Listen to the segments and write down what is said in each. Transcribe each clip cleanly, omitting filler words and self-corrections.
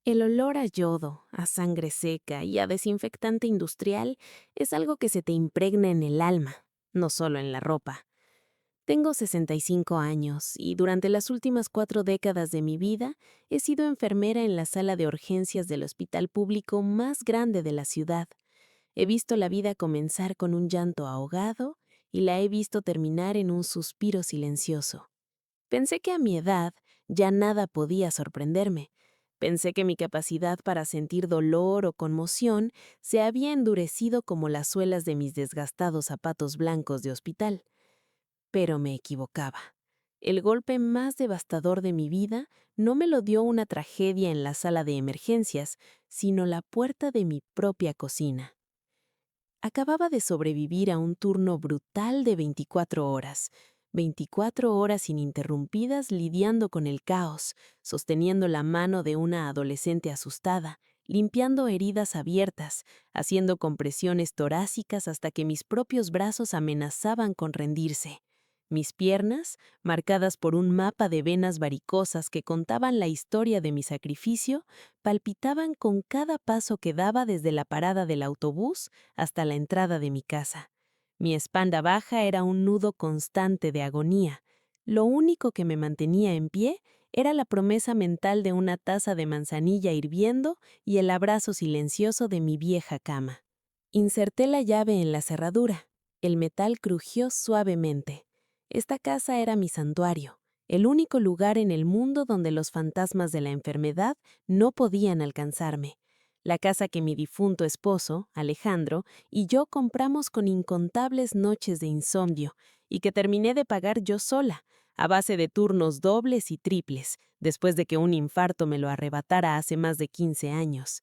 El olor a yodo, a sangre seca y a desinfectante industrial es algo que se te impregna en el alma, no solo en la ropa. Tengo 65 años y durante las últimas 4 décadas de mi vida he sido enfermera en la sala de urgencias del hospital público más grande de la ciudad. He visto la vida comenzar con un llanto ahogado y la he visto terminar en un suspiro silencioso. Pensé que a mi edad ya nada podía sorprenderme. Pensé que mi capacidad para sentir dolor o conmoción se había endurecido como las suelas de mis desgastados zapatos blancos de hospital. Pero me equivocaba. El golpe más devastador de mi vida no me lo dio una tragedia en la sala de emergencias, sino la puerta de mi propia cocina. Acababa de sobrevivir a un turno brutal de 24 horas. 24 horas ininterrumpidas lidiando con el caos, sosteniendo la mano de una adolescente asustada, limpiando heridas abiertas, haciendo compresiones torácicas hasta que mis propios brazos amenazaban con rendirse. Mis piernas, marcadas por un mapa de venas varicosas que contaban la historia de mi sacrificio, palpitaban con cada paso que daba desde la parada del autobús hasta la entrada de mi casa. Mi espalda baja era un nudo constante de agonía. Lo único que me mantenía en pie era la promesa mental de una taza de manzanilla hirviendo y el abrazo silencioso de mi vieja cama. Inserté la llave en la cerradura. El metal crujió suavemente. Esta casa era mi santuario, el único lugar en el mundo donde los fantasmas de la enfermedad no podían alcanzarme. La casa que mi difunto esposo, Alejandro, y yo compramos con incontables noches de insomnio y que terminé de pagar yo sola, a base de turnos dobles y triples, después de que un infarto me lo arrebatara hace más de 15 años.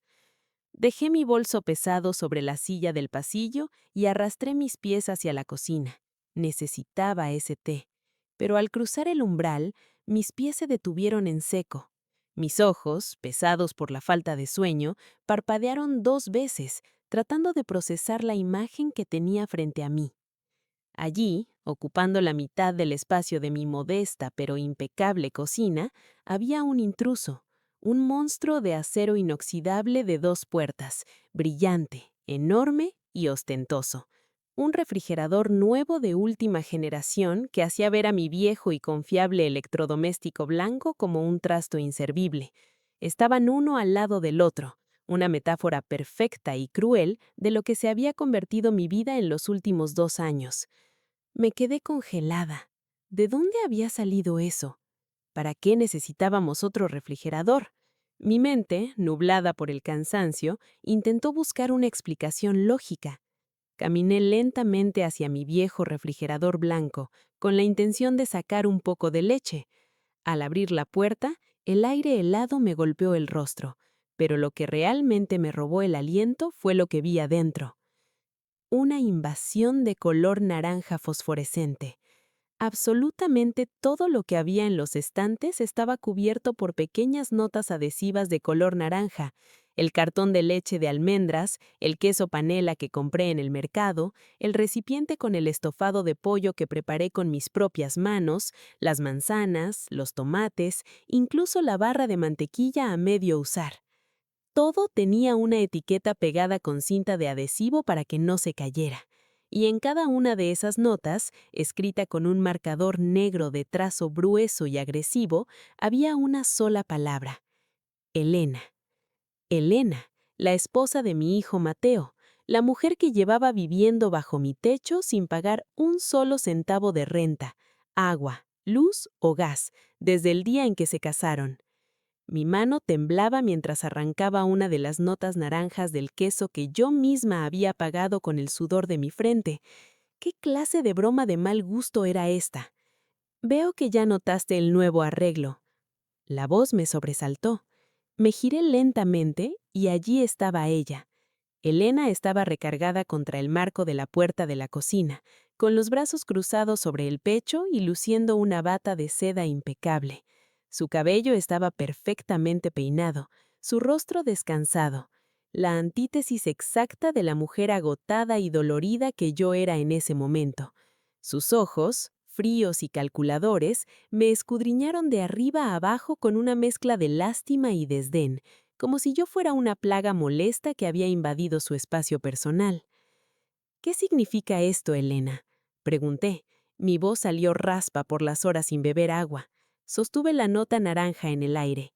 Dejé mi bolso pesado sobre la silla del pasillo y arrastré mis pies hacia la cocina. Necesitaba ese té. Pero al cruzar el umbral, mis pies se detuvieron en seco. Mis ojos, pesados por la falta de sueño, parpadearon 2 veces, tratando de procesar la imagen que tenía frente a mí. Allí, ocupando la mitad del espacio de mi modesta pero impecable cocina, había un intruso, un monstruo de acero inoxidable de 2 puertas, brillante, enorme y ostentoso. Un refrigerador nuevo de última generación que hacía ver a mi viejo y confiable electrodoméstico blanco como un trasto inservible. Estaban uno al lado del otro, una metáfora perfecta y cruel de lo que se había convertido mi vida en los últimos 2 años. Me quedé congelada. ¿De dónde había salido eso? ¿Para qué necesitábamos otro refrigerador? Mi mente, nublada por el cansancio, intentó buscar una explicación lógica. Caminé lentamente hacia mi viejo refrigerador blanco, con la intención de sacar un poco de leche. Al abrir la puerta, el aire helado me golpeó el rostro, pero lo que realmente me robó el aliento fue lo que vi adentro. Una invasión de color naranja fosforescente. Absolutamente todo lo que había en los estantes estaba cubierto por pequeñas notas adhesivas de color naranja. El cartón de leche de almendras, el queso panela que compré en el mercado, el recipiente con el estofado de pollo que preparé con mis propias manos, las manzanas, los tomates, incluso la barra de mantequilla a medio usar. Todo tenía una etiqueta pegada con cinta de adhesivo para que no se cayera. Y en cada una de esas notas, escrita con un marcador negro de trazo grueso y agresivo, había una sola palabra: Elena. Elena, la esposa de mi hijo Mateo, la mujer que llevaba viviendo bajo mi techo sin pagar un solo centavo de renta, agua, luz o gas, desde el día en que se casaron. Mi mano temblaba mientras arrancaba una de las notas naranjas del queso que yo misma había pagado con el sudor de mi frente. ¿Qué clase de broma de mal gusto era esta? Veo que ya notaste el nuevo arreglo. La voz me sobresaltó. Me giré lentamente y allí estaba ella. Elena estaba recargada contra el marco de la puerta de la cocina, con los brazos cruzados sobre el pecho y luciendo una bata de seda impecable. Su cabello estaba perfectamente peinado, su rostro descansado, la antítesis exacta de la mujer agotada y dolorida que yo era en ese momento. Sus ojos, fríos y calculadores, me escudriñaron de arriba a abajo con una mezcla de lástima y desdén, como si yo fuera una plaga molesta que había invadido su espacio personal. ¿Qué significa esto, Elena? Pregunté. Mi voz salió raspa por las horas sin beber agua. Sostuve la nota naranja en el aire.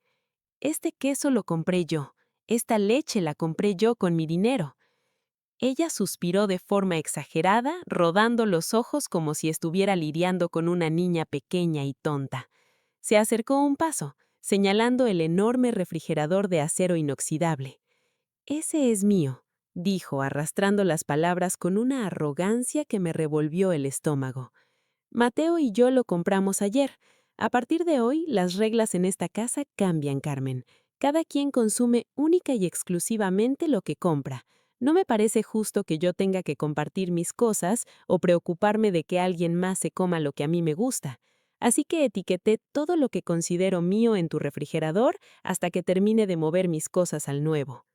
Este queso lo compré yo. Esta leche la compré yo con mi dinero. Ella suspiró de forma exagerada, rodando los ojos como si estuviera lidiando con una niña pequeña y tonta. Se acercó un paso, señalando el enorme refrigerador de acero inoxidable. «Ese es mío», dijo, arrastrando las palabras con una arrogancia que me revolvió el estómago. «Mateo y yo lo compramos ayer. A partir de hoy, las reglas en esta casa cambian, Carmen. Cada quien consume única y exclusivamente lo que compra. No me parece justo que yo tenga que compartir mis cosas o preocuparme de que alguien más se coma lo que a mí me gusta. Así que etiqueté todo lo que considero mío en tu refrigerador hasta que termine de mover mis cosas al nuevo».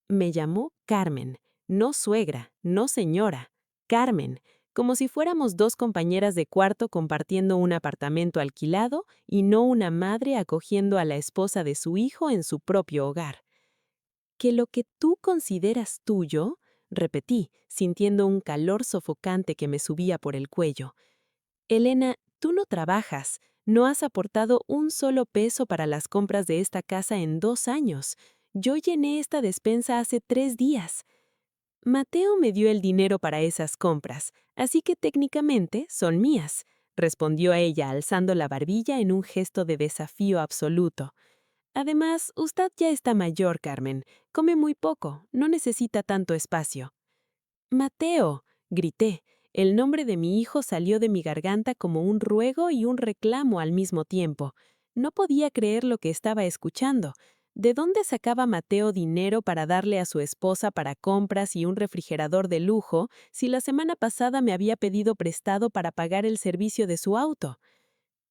Me llamó Carmen, no suegra, no señora, Carmen, como si fuéramos dos compañeras de cuarto compartiendo un apartamento alquilado y no una madre acogiendo a la esposa de su hijo en su propio hogar. «¿Que lo que tú consideras tuyo?», repetí, sintiendo un calor sofocante que me subía por el cuello. «Elena, tú no trabajas, no has aportado un solo peso para las compras de esta casa en 2 años. Yo llené esta despensa hace 3 días. Mateo me dio el dinero para esas compras, así que técnicamente son mías», respondió ella alzando la barbilla en un gesto de desafío absoluto. «Además, usted ya está mayor, Carmen. Come muy poco, no necesita tanto espacio». «Mateo», grité. El nombre de mi hijo salió de mi garganta como un ruego y un reclamo al mismo tiempo. No podía creer lo que estaba escuchando. ¿De dónde sacaba Mateo dinero para darle a su esposa para compras y un refrigerador de lujo si la semana pasada me había pedido prestado para pagar el servicio de su auto?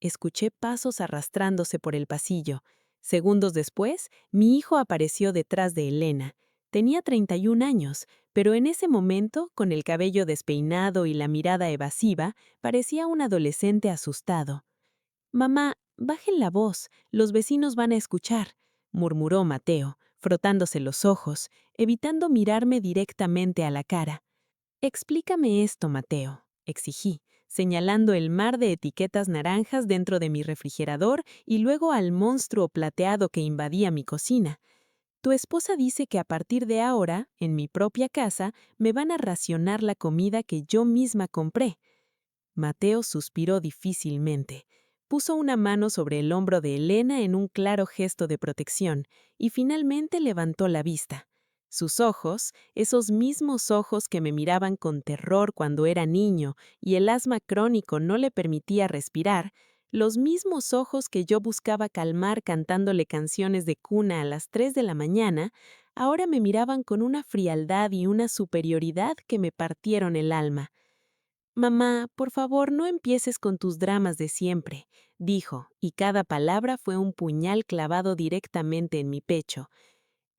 Escuché pasos arrastrándose por el pasillo. Segundos después, mi hijo apareció detrás de Elena. Tenía 31 años, pero en ese momento, con el cabello despeinado y la mirada evasiva, parecía un adolescente asustado. «Mamá, bajen la voz, los vecinos van a escuchar», murmuró Mateo, frotándose los ojos, evitando mirarme directamente a la cara. «Explícame esto, Mateo», exigí, señalando el mar de etiquetas naranjas dentro de mi refrigerador y luego al monstruo plateado que invadía mi cocina. «Tu esposa dice que a partir de ahora, en mi propia casa, me van a racionar la comida que yo misma compré». Mateo suspiró difícilmente. Puso una mano sobre el hombro de Elena en un claro gesto de protección y finalmente levantó la vista. Sus ojos, esos mismos ojos que me miraban con terror cuando era niño y el asma crónico no le permitía respirar, los mismos ojos que yo buscaba calmar cantándole canciones de cuna a las 3 de la mañana, ahora me miraban con una frialdad y una superioridad que me partieron el alma. «Mamá, por favor, no empieces con tus dramas de siempre», dijo, y cada palabra fue un puñal clavado directamente en mi pecho.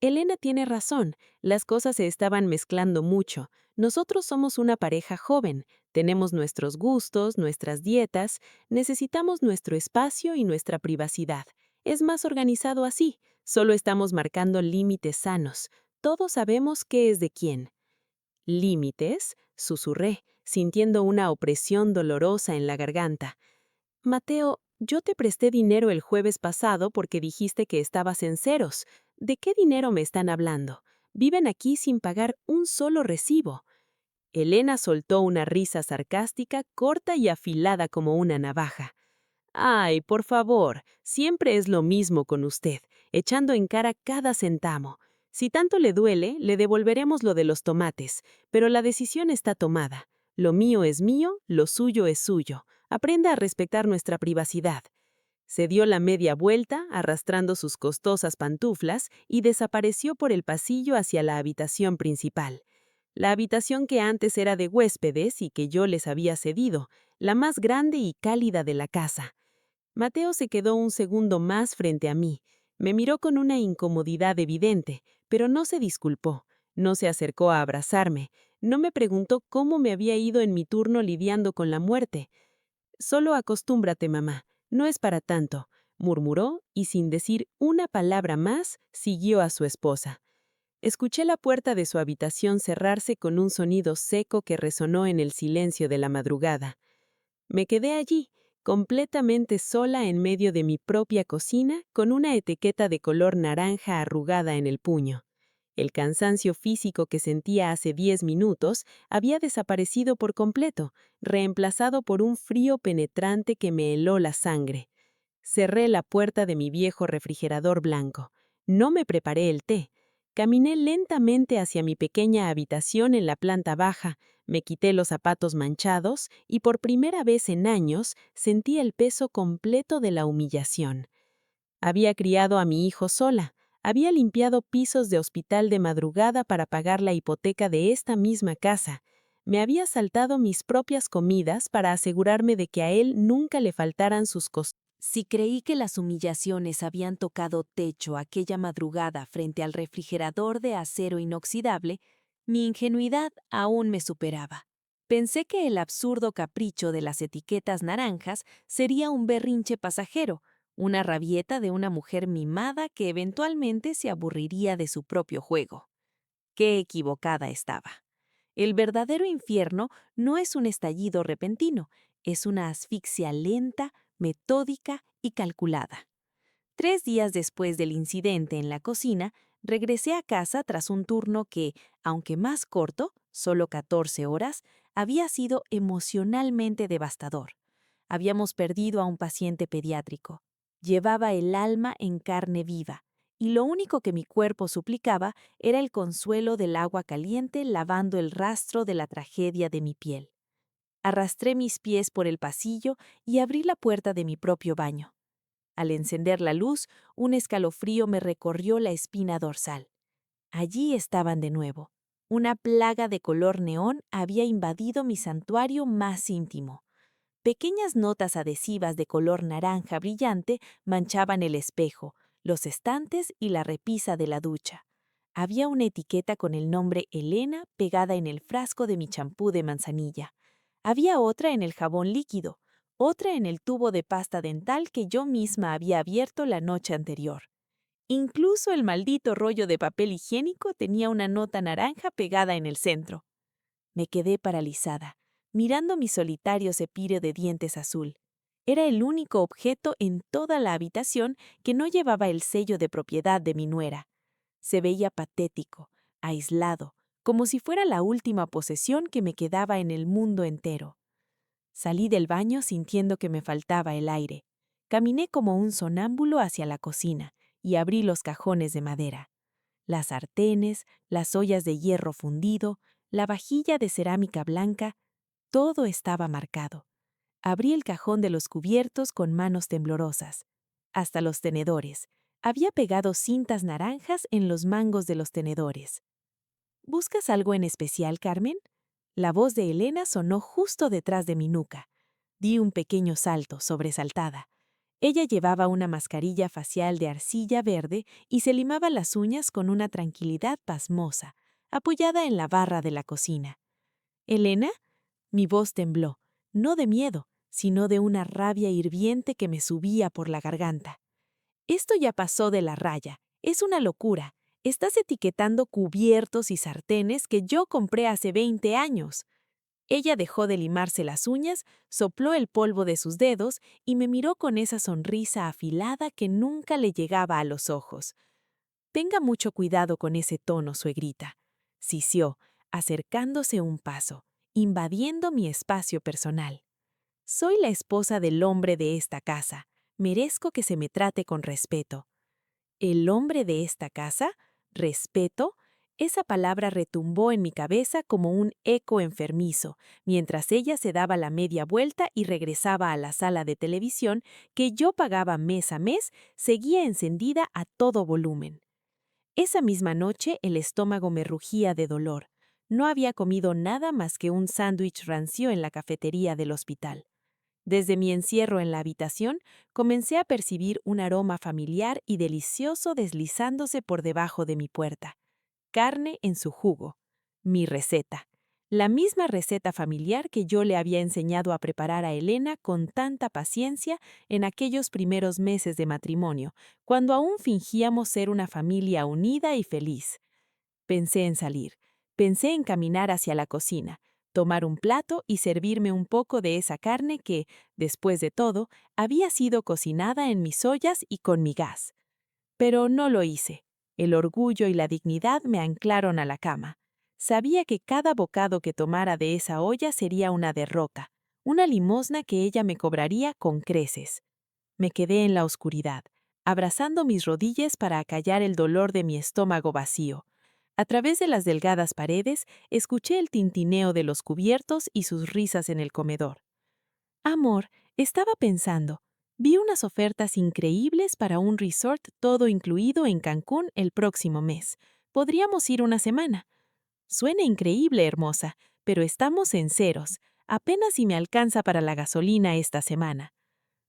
«Elena tiene razón, las cosas se estaban mezclando mucho. Nosotros somos una pareja joven, tenemos nuestros gustos, nuestras dietas, necesitamos nuestro espacio y nuestra privacidad. Es más organizado así, solo estamos marcando límites sanos. Todos sabemos qué es de quién». «¿Límites?», susurré, sintiendo una opresión dolorosa en la garganta. «Mateo, yo te presté dinero el jueves pasado porque dijiste que estabas en ceros. ¿De qué dinero me están hablando? Viven aquí sin pagar un solo recibo». Elena soltó una risa sarcástica, corta y afilada como una navaja. «Ay, por favor, siempre es lo mismo con usted, echando en cara cada centavo. Si tanto le duele, le devolveremos lo de los tomates, pero la decisión está tomada. Lo mío es mío, lo suyo es suyo. Aprenda a respetar nuestra privacidad». Se dio la media vuelta, arrastrando sus costosas pantuflas, y desapareció por el pasillo hacia la habitación principal. La habitación que antes era de huéspedes y que yo les había cedido, la más grande y cálida de la casa. Mateo se quedó un segundo más frente a mí. Me miró con una incomodidad evidente, pero no se disculpó, no se acercó a abrazarme, no me preguntó cómo me había ido en mi turno lidiando con la muerte. «Solo acostúmbrate, mamá, no es para tanto. murmuró y sin decir una palabra más, siguió a su esposa. Escuché la puerta de su habitación cerrarse con un sonido seco que resonó en el silencio de la madrugada. Me quedé allí, completamente sola en medio de mi propia cocina, con una etiqueta de color naranja arrugada en el puño. El cansancio físico que sentía hace 10 minutos había desaparecido por completo, reemplazado por un frío penetrante que me heló la sangre. Cerré la puerta de mi viejo refrigerador blanco. No me preparé el té. Caminé lentamente hacia mi pequeña habitación en la planta baja, me quité los zapatos manchados y por primera vez en años sentí el peso completo de la humillación. Había criado a mi hijo sola, había limpiado pisos de hospital de madrugada para pagar la hipoteca de esta misma casa. Me había saltado mis propias comidas para asegurarme de que a él nunca le faltaran sus cosas. Si creí que las humillaciones habían tocado techo aquella madrugada frente al refrigerador de acero inoxidable, mi ingenuidad aún me superaba. Pensé que el absurdo capricho de las etiquetas naranjas sería un berrinche pasajero, una rabieta de una mujer mimada que eventualmente se aburriría de su propio juego. Qué equivocada estaba. El verdadero infierno no es un estallido repentino, es una asfixia lenta, metódica y calculada. 3 días después del incidente en la cocina, regresé a casa tras un turno que, aunque más corto, solo 14 horas, había sido emocionalmente devastador. Habíamos perdido a un paciente pediátrico. Llevaba el alma en carne viva, y lo único que mi cuerpo suplicaba era el consuelo del agua caliente lavando el rastro de la tragedia de mi piel. Arrastré mis pies por el pasillo y abrí la puerta de mi propio baño. Al encender la luz, un escalofrío me recorrió la espina dorsal. Allí estaban de nuevo. Una plaga de color neón había invadido mi santuario más íntimo. Pequeñas notas adhesivas de color naranja brillante manchaban el espejo, los estantes y la repisa de la ducha. Había una etiqueta con el nombre Elena pegada en el frasco de mi champú de manzanilla. Había otra en el jabón líquido, otra en el tubo de pasta dental que yo misma había abierto la noche anterior. Incluso el maldito rollo de papel higiénico tenía una nota naranja pegada en el centro. Me quedé paralizada, mirando mi solitario cepillo de dientes azul. Era el único objeto en toda la habitación que no llevaba el sello de propiedad de mi nuera. Se veía patético, aislado, como si fuera la última posesión que me quedaba en el mundo entero. Salí del baño sintiendo que me faltaba el aire. Caminé como un sonámbulo hacia la cocina y abrí los cajones de madera. Las sartenes, las ollas de hierro fundido, la vajilla de cerámica blanca, todo estaba marcado. Abrí el cajón de los cubiertos con manos temblorosas. Hasta los tenedores. Había pegado cintas naranjas en los mangos de los tenedores. ¿Buscas algo en especial, Carmen? La voz de Elena sonó justo detrás de mi nuca. Di un pequeño salto, sobresaltada. Ella llevaba una mascarilla facial de arcilla verde y se limaba las uñas con una tranquilidad pasmosa, apoyada en la barra de la cocina. ¿Elena? Mi voz tembló, no de miedo, sino de una rabia hirviente que me subía por la garganta. Esto ya pasó de la raya, es una locura. Estás etiquetando cubiertos y sartenes que yo compré hace 20 años. Ella dejó de limarse las uñas, sopló el polvo de sus dedos y me miró con esa sonrisa afilada que nunca le llegaba a los ojos. Tenga mucho cuidado con ese tono, suegrita. Sisió, acercándose un paso, invadiendo mi espacio personal. Soy la esposa del hombre de esta casa. Merezco que se me trate con respeto. ¿El hombre de esta casa? ¿Respeto? Esa palabra retumbó en mi cabeza como un eco enfermizo, mientras ella se daba la media vuelta y regresaba a la sala de televisión que yo pagaba mes a mes, seguía encendida a todo volumen. Esa misma noche el estómago me rugía de dolor. No había comido nada más que un sándwich rancio en la cafetería del hospital. Desde mi encierro en la habitación, comencé a percibir un aroma familiar y delicioso deslizándose por debajo de mi puerta. Carne en su jugo. Mi receta. la misma receta familiar que yo le había enseñado a preparar a Elena con tanta paciencia en aquellos primeros meses de matrimonio, cuando aún fingíamos ser una familia unida y feliz. Pensé en salir, pensé en caminar hacia la cocina, tomar un plato y servirme un poco de esa carne que, después de todo, había sido cocinada en mis ollas y con mi gas. Pero no lo hice. El orgullo y la dignidad me anclaron a la cama. Sabía que cada bocado que tomara de esa olla sería una derrota, una limosna que ella me cobraría con creces. Me quedé en la oscuridad, abrazando mis rodillas para acallar el dolor de mi estómago vacío. A través de las delgadas paredes, escuché el tintineo de los cubiertos y sus risas en el comedor. Amor, estaba pensando. Vi unas ofertas increíbles para un resort todo incluido en Cancún el próximo mes. Podríamos ir una semana. Suena increíble, hermosa, pero estamos en ceros. Apenas si me alcanza para la gasolina esta semana.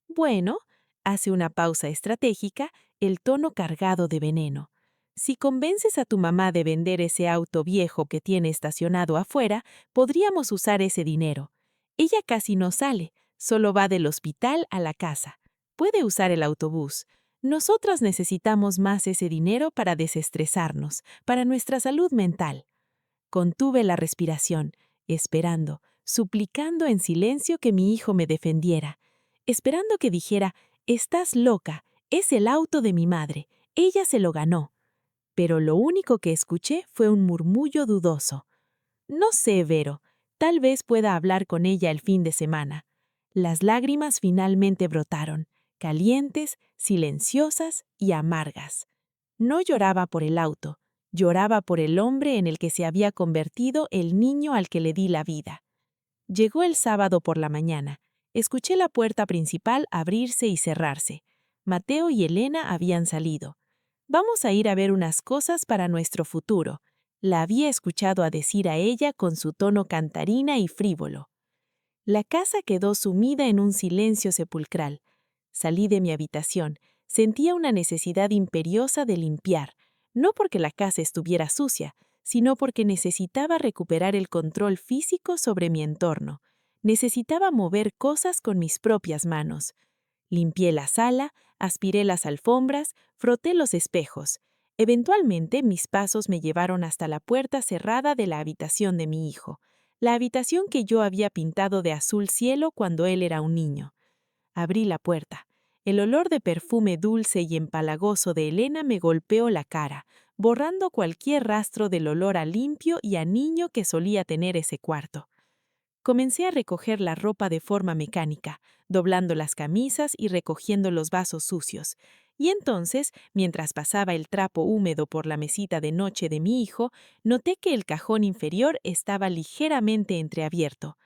Bueno, hace una pausa estratégica, el tono cargado de veneno. Si convences a tu mamá de vender ese auto viejo que tiene estacionado afuera, podríamos usar ese dinero. Ella casi no sale, solo va del hospital a la casa. Puede usar el autobús. Nosotras necesitamos más ese dinero para desestresarnos, para nuestra salud mental. Contuve la respiración, esperando, suplicando en silencio que mi hijo me defendiera, esperando que dijera, «Estás loca, es el auto de mi madre, ella se lo ganó». Pero lo único que escuché fue un murmullo dudoso. «No sé, Vero, tal vez pueda hablar con ella el fin de semana». Las lágrimas finalmente brotaron, calientes, silenciosas y amargas. No lloraba por el auto, lloraba por el hombre en el que se había convertido el niño al que le di la vida. Llegó el sábado por la mañana. Escuché la puerta principal abrirse y cerrarse. Mateo y Elena habían salido. «Vamos a ir a ver unas cosas para nuestro futuro», la había escuchado a decir a ella con su tono cantarina y frívolo. La casa quedó sumida en un silencio sepulcral. Salí de mi habitación. Sentía una necesidad imperiosa de limpiar, no porque la casa estuviera sucia, sino porque necesitaba recuperar el control físico sobre mi entorno. Necesitaba mover cosas con mis propias manos. Limpié la sala, aspiré las alfombras, froté los espejos. Eventualmente mis pasos me llevaron hasta la puerta cerrada de la habitación de mi hijo, la habitación que yo había pintado de azul cielo cuando él era un niño. Abrí la puerta. El olor de perfume dulce y empalagoso de Elena me golpeó la cara, borrando cualquier rastro del olor a limpio y a niño que solía tener ese cuarto. Comencé a recoger la ropa de forma mecánica, doblando las camisas y recogiendo los vasos sucios. Y entonces, mientras pasaba el trapo húmedo por la mesita de noche de mi hijo, noté que el cajón inferior estaba ligeramente entreabierto.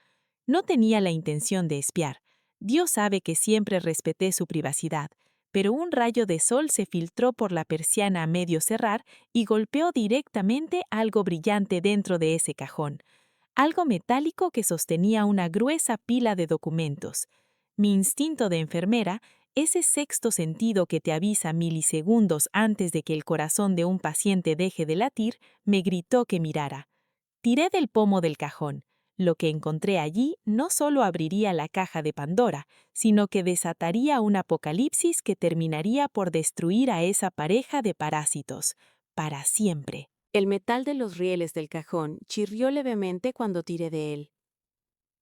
No tenía la intención de espiar. Dios sabe que siempre respeté su privacidad, pero un rayo de sol se filtró por la persiana a medio cerrar y golpeó directamente algo brillante dentro de ese cajón. Algo metálico que sostenía una gruesa pila de documentos. Mi instinto de enfermera, ese sexto sentido que te avisa milisegundos antes de que el corazón de un paciente deje de latir, me gritó que mirara. Tiré del pomo del cajón. Lo que encontré allí no solo abriría la caja de Pandora, sino que desataría un apocalipsis que terminaría por destruir a esa pareja de parásitos, para siempre. El metal de los rieles del cajón chirrió levemente cuando tiré de él.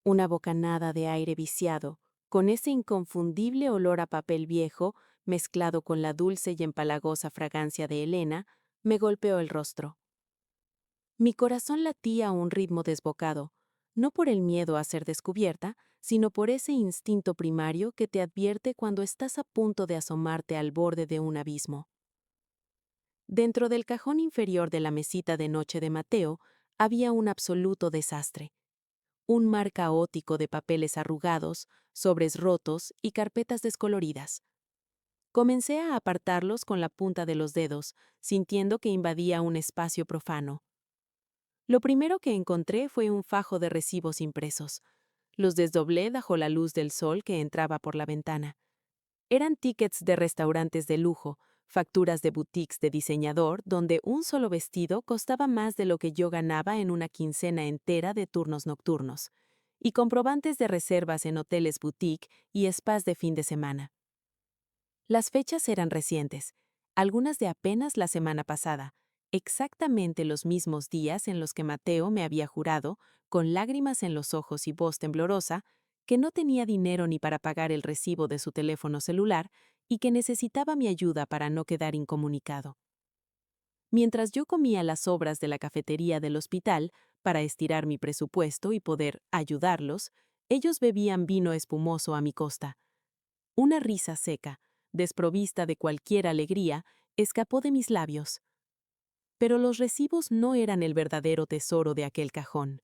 Una bocanada de aire viciado, con ese inconfundible olor a papel viejo, mezclado con la dulce y empalagosa fragancia de Elena, me golpeó el rostro. Mi corazón latía a un ritmo desbocado, no por el miedo a ser descubierta, sino por ese instinto primario que te advierte cuando estás a punto de asomarte al borde de un abismo. Dentro del cajón inferior de la mesita de noche de Mateo había un absoluto desastre. Un mar caótico de papeles arrugados, sobres rotos y carpetas descoloridas. Comencé a apartarlos con la punta de los dedos, sintiendo que invadía un espacio profano. Lo primero que encontré fue un fajo de recibos impresos. Los desdoblé bajo la luz del sol que entraba por la ventana. Eran tickets de restaurantes de lujo, facturas de boutiques de diseñador donde un solo vestido costaba más de lo que yo ganaba en una quincena entera de turnos nocturnos, y comprobantes de reservas en hoteles boutique y spas de fin de semana. Las fechas eran recientes, algunas de apenas la semana pasada, exactamente los mismos días en los que Mateo me había jurado, con lágrimas en los ojos y voz temblorosa, que no tenía dinero ni para pagar el recibo de su teléfono celular y que necesitaba mi ayuda para no quedar incomunicado. Mientras yo comía las sobras de la cafetería del hospital para estirar mi presupuesto y poder ayudarlos, ellos bebían vino espumoso a mi costa. Una risa seca, desprovista de cualquier alegría, escapó de mis labios. Pero los recibos no eran el verdadero tesoro de aquel cajón.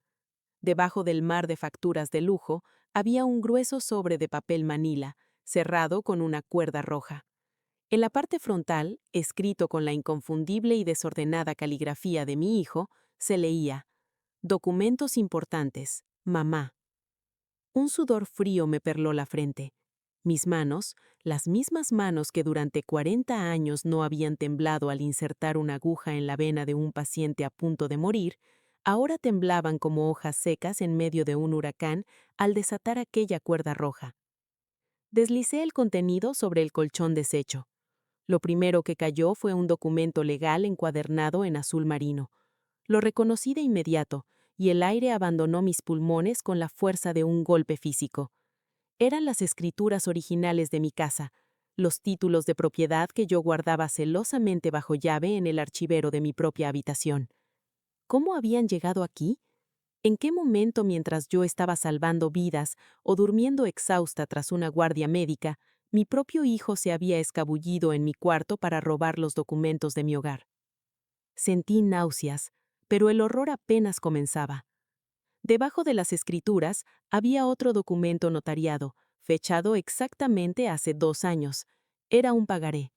Debajo del mar de facturas de lujo había un grueso sobre de papel manila, cerrado con una cuerda roja. En la parte frontal, escrito con la inconfundible y desordenada caligrafía de mi hijo, se leía: «Documentos importantes, mamá». Un sudor frío me perló la frente. Mis manos, las mismas manos que durante 40 años no habían temblado al insertar una aguja en la vena de un paciente a punto de morir, ahora temblaban como hojas secas en medio de un huracán al desatar aquella cuerda roja. Deslicé el contenido sobre el colchón deshecho. Lo primero que cayó fue un documento legal encuadernado en azul marino. Lo reconocí de inmediato, y el aire abandonó mis pulmones con la fuerza de un golpe físico. Eran las escrituras originales de mi casa, los títulos de propiedad que yo guardaba celosamente bajo llave en el archivero de mi propia habitación. ¿Cómo habían llegado aquí? ¿En qué momento, mientras yo estaba salvando vidas o durmiendo exhausta tras una guardia médica, mi propio hijo se había escabullido en mi cuarto para robar los documentos de mi hogar? Sentí náuseas, pero el horror apenas comenzaba. Debajo de las escrituras había otro documento notariado, fechado exactamente hace 2 años. Era un pagaré.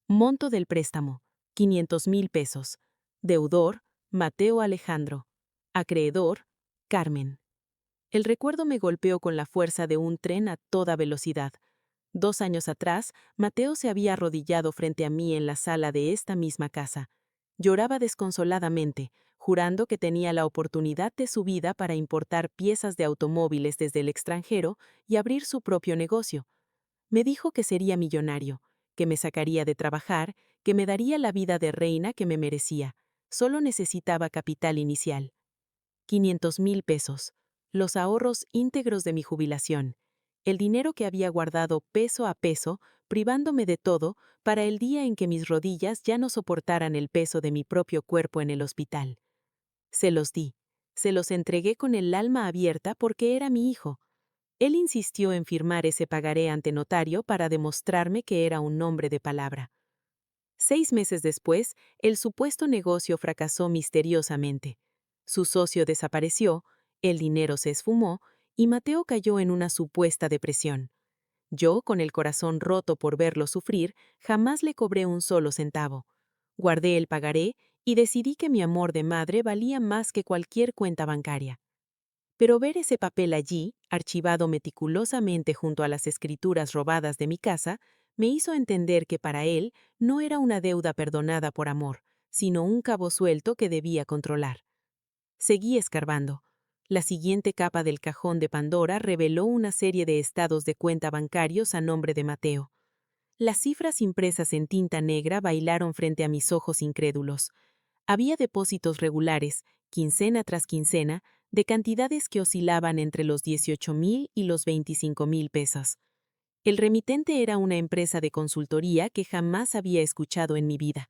Monto del préstamo: 500,000 pesos. Deudor: Mateo Alejandro. Acreedor: Carmen. El recuerdo me golpeó con la fuerza de un tren a toda velocidad. 2 años atrás, Mateo se había arrodillado frente a mí en la sala de esta misma casa. Lloraba desconsoladamente, jurando que tenía la oportunidad de su vida para importar piezas de automóviles desde el extranjero y abrir su propio negocio. Me dijo que sería millonario, que me sacaría de trabajar, que me daría la vida de reina que me merecía. Solo necesitaba capital inicial. 500,000 pesos. Los ahorros íntegros de mi jubilación. El dinero que había guardado peso a peso, privándome de todo, para el día en que mis rodillas ya no soportaran el peso de mi propio cuerpo en el hospital. Se los di. Se los entregué con el alma abierta porque era mi hijo. Él insistió en firmar ese pagaré ante notario para demostrarme que era un hombre de palabra. 6 meses después, el supuesto negocio fracasó misteriosamente. Su socio desapareció, el dinero se esfumó y Mateo cayó en una supuesta depresión. Yo, con el corazón roto por verlo sufrir, jamás le cobré un solo centavo. Guardé el pagaré y decidí que mi amor de madre valía más que cualquier cuenta bancaria. Pero ver ese papel allí, archivado meticulosamente junto a las escrituras robadas de mi casa, me hizo entender que para él no era una deuda perdonada por amor, sino un cabo suelto que debía controlar. Seguí escarbando. La siguiente capa del cajón de Pandora reveló una serie de estados de cuenta bancarios a nombre de Mateo. Las cifras impresas en tinta negra bailaron frente a mis ojos incrédulos. Había depósitos regulares, quincena tras quincena, de cantidades que oscilaban entre los 18,000 y los 25,000 pesos. El remitente era una empresa de consultoría que jamás había escuchado en mi vida.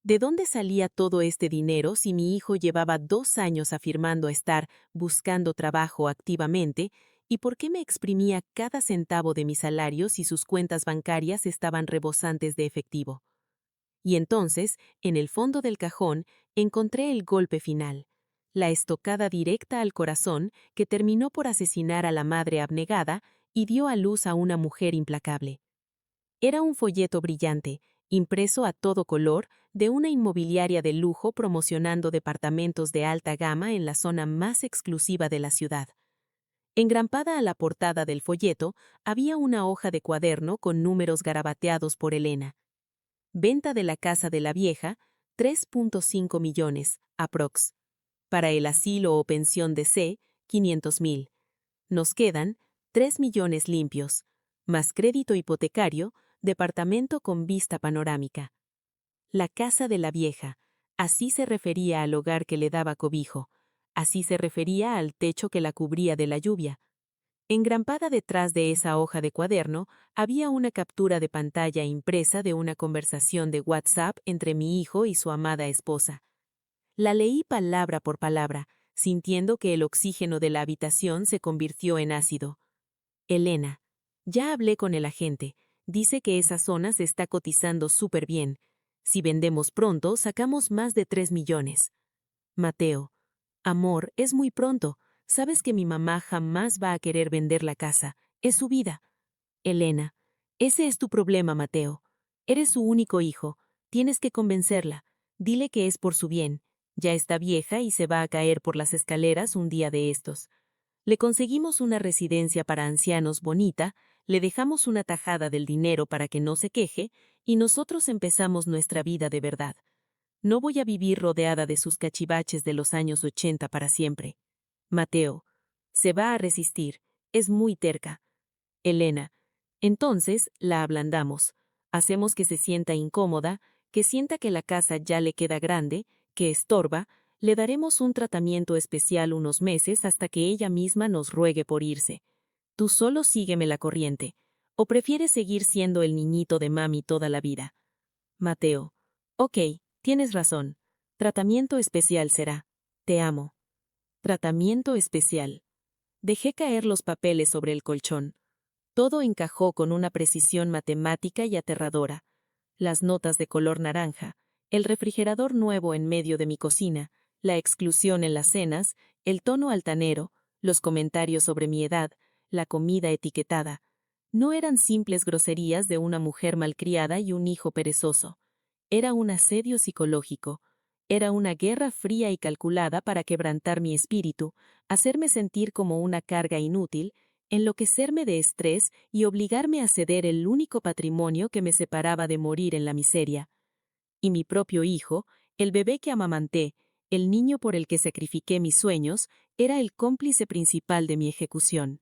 ¿De dónde salía todo este dinero si mi hijo llevaba 2 años afirmando estar buscando trabajo activamente, y por qué me exprimía cada centavo de mi salario si sus cuentas bancarias estaban rebosantes de efectivo? Y entonces, en el fondo del cajón, encontré el golpe final, la estocada directa al corazón que terminó por asesinar a la madre abnegada y dio a luz a una mujer implacable. Era un folleto brillante, impreso a todo color, de una inmobiliaria de lujo promocionando departamentos de alta gama en la zona más exclusiva de la ciudad. Engrampada a la portada del folleto había una hoja de cuaderno con números garabateados por Elena. Venta de la casa de la vieja, 3.5 millones, aprox. Para el asilo o pensión de C, 500.000. Nos quedan 3 millones limpios, más crédito hipotecario, departamento con vista panorámica. La casa de la vieja, así se refería al hogar que le daba cobijo, así se refería al techo que la cubría de la lluvia. Engrampada detrás de esa hoja de cuaderno había una captura de pantalla impresa de una conversación de WhatsApp entre mi hijo y su amada esposa. La leí palabra por palabra, sintiendo que el oxígeno de la habitación se convirtió en ácido. Elena, ya hablé con el agente, dice que esa zona se está cotizando súper bien. Si vendemos pronto, sacamos más de 3 millones. Mateo, amor, es muy pronto. Sabes que mi mamá jamás va a querer vender la casa. Es su vida. Elena, ese es tu problema, Mateo. Eres su único hijo. Tienes que convencerla. Dile que es por su bien. Ya está vieja y se va a caer por las escaleras un día de estos. Le conseguimos una residencia para ancianos bonita, le dejamos una tajada del dinero para que no se queje, y nosotros empezamos nuestra vida de verdad. No voy a vivir rodeada de sus cachivaches de los años 80 para siempre. Mateo, se va a resistir, es muy terca. Elena, entonces la ablandamos. Hacemos que se sienta incómoda, que sienta que la casa ya le queda grande, que estorba, le daremos un tratamiento especial unos meses hasta que ella misma nos ruegue por irse. Tú solo sígueme la corriente. ¿O prefieres seguir siendo el niñito de mami toda la vida? Mateo, ok, tienes razón. Tratamiento especial será. Te amo. Tratamiento especial. Dejé caer los papeles sobre el colchón. Todo encajó con una precisión matemática y aterradora. Las notas de color naranja, el refrigerador nuevo en medio de mi cocina, la exclusión en las cenas, el tono altanero, los comentarios sobre mi edad, la comida etiquetada. No eran simples groserías de una mujer malcriada y un hijo perezoso. Era un asedio psicológico. Era una guerra fría y calculada para quebrantar mi espíritu, hacerme sentir como una carga inútil, enloquecerme de estrés y obligarme a ceder el único patrimonio que me separaba de morir en la miseria. Y mi propio hijo, el bebé que amamanté, el niño por el que sacrifiqué mis sueños, era el cómplice principal de mi ejecución.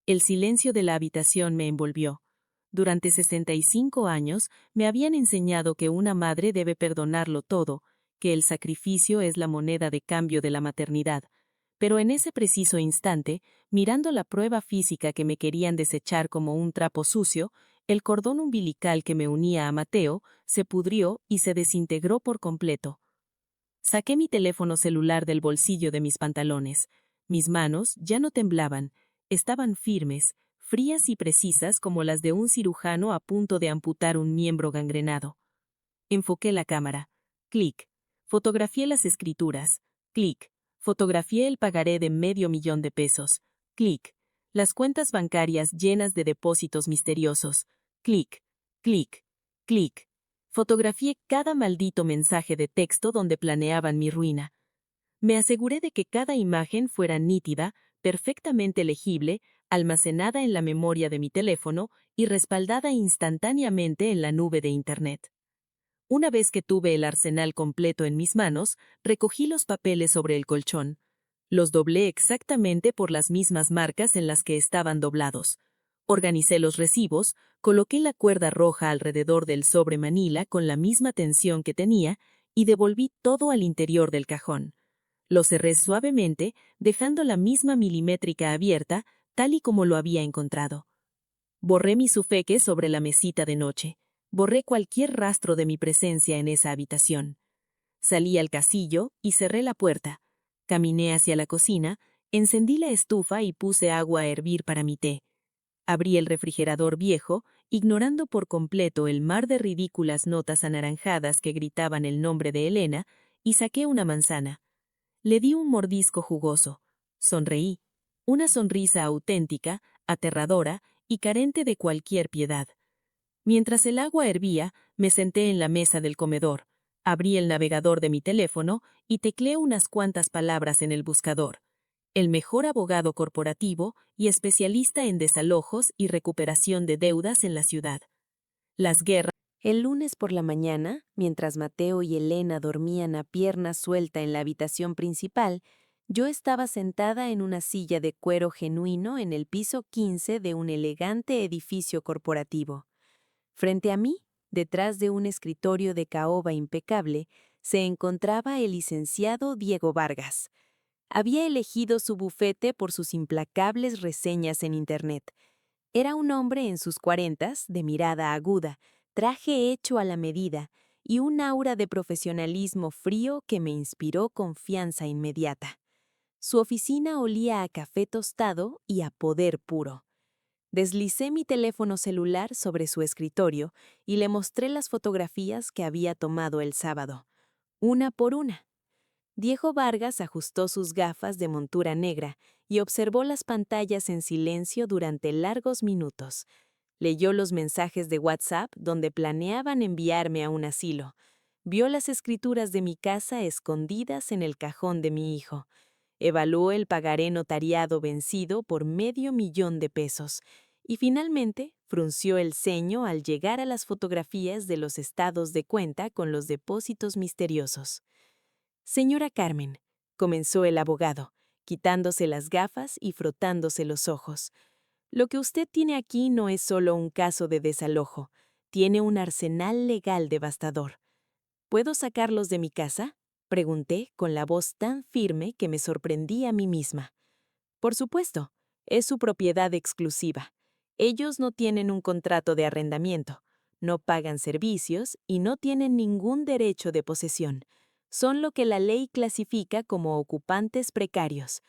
El silencio de la habitación me envolvió. Durante 65 años me habían enseñado que una madre debe perdonarlo todo, que el sacrificio es la moneda de cambio de la maternidad. Pero en ese preciso instante, mirando la prueba física que me querían desechar como un trapo sucio, el cordón umbilical que me unía a Mateo se pudrió y se desintegró por completo. Saqué mi teléfono celular del bolsillo de mis pantalones. Mis manos ya no temblaban, estaban firmes, frías y precisas como las de un cirujano a punto de amputar un miembro gangrenado. Enfoqué la cámara. Clic. Fotografié las escrituras. Clic. Fotografié el pagaré de $500,000. Clic. Las cuentas bancarias llenas de depósitos misteriosos. Clic. Clic. Clic. Fotografié cada maldito mensaje de texto donde planeaban mi ruina. Me aseguré de que cada imagen fuera nítida, perfectamente legible, almacenada en la memoria de mi teléfono y respaldada instantáneamente en la nube de Internet. Una vez que tuve el arsenal completo en mis manos, recogí los papeles sobre el colchón. Los doblé exactamente por las mismas marcas en las que estaban doblados. Organicé los recibos, coloqué la cuerda roja alrededor del sobre manila con la misma tensión que tenía y devolví todo al interior del cajón. Lo cerré suavemente, dejando la misma milimétrica abierta, tal y como lo había encontrado. Borré mi sufeque sobre la mesita de noche. Borré cualquier rastro de mi presencia en esa habitación. Salí al casillo y cerré la puerta. Caminé hacia la cocina, encendí la estufa y puse agua a hervir para mi té. Abrí el refrigerador viejo, ignorando por completo el mar de ridículas notas anaranjadas que gritaban el nombre de Elena, y saqué una manzana. Le di un mordisco jugoso. Sonreí. Una sonrisa auténtica, aterradora y carente de cualquier piedad. Mientras el agua hervía, me senté en la mesa del comedor, abrí el navegador de mi teléfono y tecleé unas cuantas palabras en el buscador. El mejor abogado corporativo y especialista en desalojos y recuperación de deudas en la ciudad. Las guerras El lunes por la mañana, mientras Mateo y Elena dormían a pierna suelta en la habitación principal, yo estaba sentada en una silla de cuero genuino en el piso 15 de un elegante edificio corporativo. Frente a mí, detrás de un escritorio de caoba impecable, se encontraba el licenciado Diego Vargas. Había elegido su bufete por sus implacables reseñas en Internet. Era un hombre en sus cuarentas, de mirada aguda, traje hecho a la medida y un aura de profesionalismo frío que me inspiró confianza inmediata. Su oficina olía a café tostado y a poder puro. Deslicé mi teléfono celular sobre su escritorio y le mostré las fotografías que había tomado el sábado, una por una. Diego Vargas ajustó sus gafas de montura negra y observó las pantallas en silencio durante largos minutos. Leyó los mensajes de WhatsApp donde planeaban enviarme a un asilo. Vio las escrituras de mi casa escondidas en el cajón de mi hijo. Evaluó el pagaré notariado vencido por $500,000 y finalmente frunció el ceño al llegar a las fotografías de los estados de cuenta con los depósitos misteriosos. Señora Carmen, comenzó el abogado, quitándose las gafas y frotándose los ojos. Lo que usted tiene aquí no es solo un caso de desalojo, tiene un arsenal legal devastador. ¿Puedo sacarlos de mi casa?, pregunté con la voz tan firme que me sorprendí a mí misma. Por supuesto, es su propiedad exclusiva. Ellos no tienen un contrato de arrendamiento, no pagan servicios y no tienen ningún derecho de posesión. Son lo que la ley clasifica como ocupantes precarios.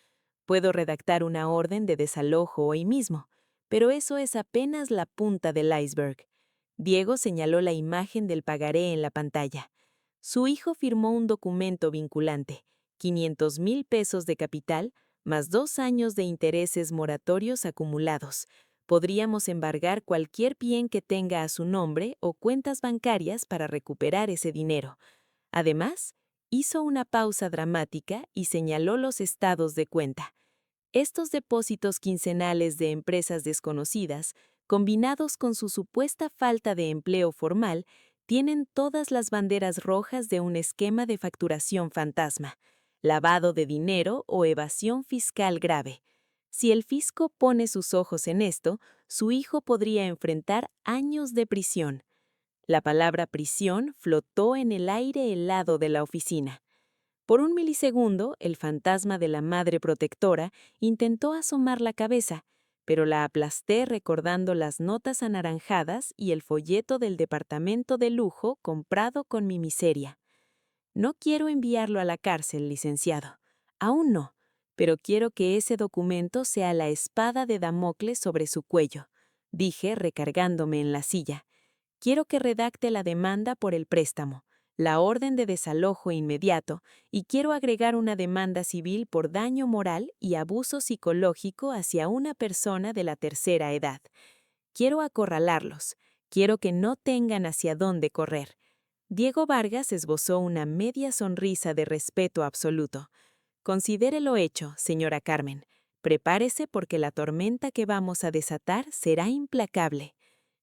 Puedo redactar una orden de desalojo hoy mismo, pero eso es apenas la punta del iceberg. Diego señaló la imagen del pagaré en la pantalla. Su hijo firmó un documento vinculante, $500,000 de capital, más 2 años de intereses moratorios acumulados. Podríamos embargar cualquier bien que tenga a su nombre o cuentas bancarias para recuperar ese dinero. Además, hizo una pausa dramática y señaló los estados de cuenta. Estos depósitos quincenales de empresas desconocidas, combinados con su supuesta falta de empleo formal, tienen todas las banderas rojas de un esquema de facturación fantasma, lavado de dinero o evasión fiscal grave. Si el fisco pone sus ojos en esto, su hijo podría enfrentar años de prisión. La palabra prisión flotó en el aire helado de la oficina. Por un milisegundo, el fantasma de la madre protectora intentó asomar la cabeza, pero la aplasté recordando las notas anaranjadas y el folleto del departamento de lujo comprado con mi miseria. No quiero enviarlo a la cárcel, licenciado. Aún no, pero quiero que ese documento sea la espada de Damocles sobre su cuello, dije recargándome en la silla. Quiero que redacte la demanda por el préstamo, la orden de desalojo inmediato y quiero agregar una demanda civil por daño moral y abuso psicológico hacia una persona de la tercera edad. Quiero acorralarlos, quiero que no tengan hacia dónde correr. Diego Vargas esbozó una media sonrisa de respeto absoluto. Considérelo hecho, señora Carmen. Prepárese porque la tormenta que vamos a desatar será implacable.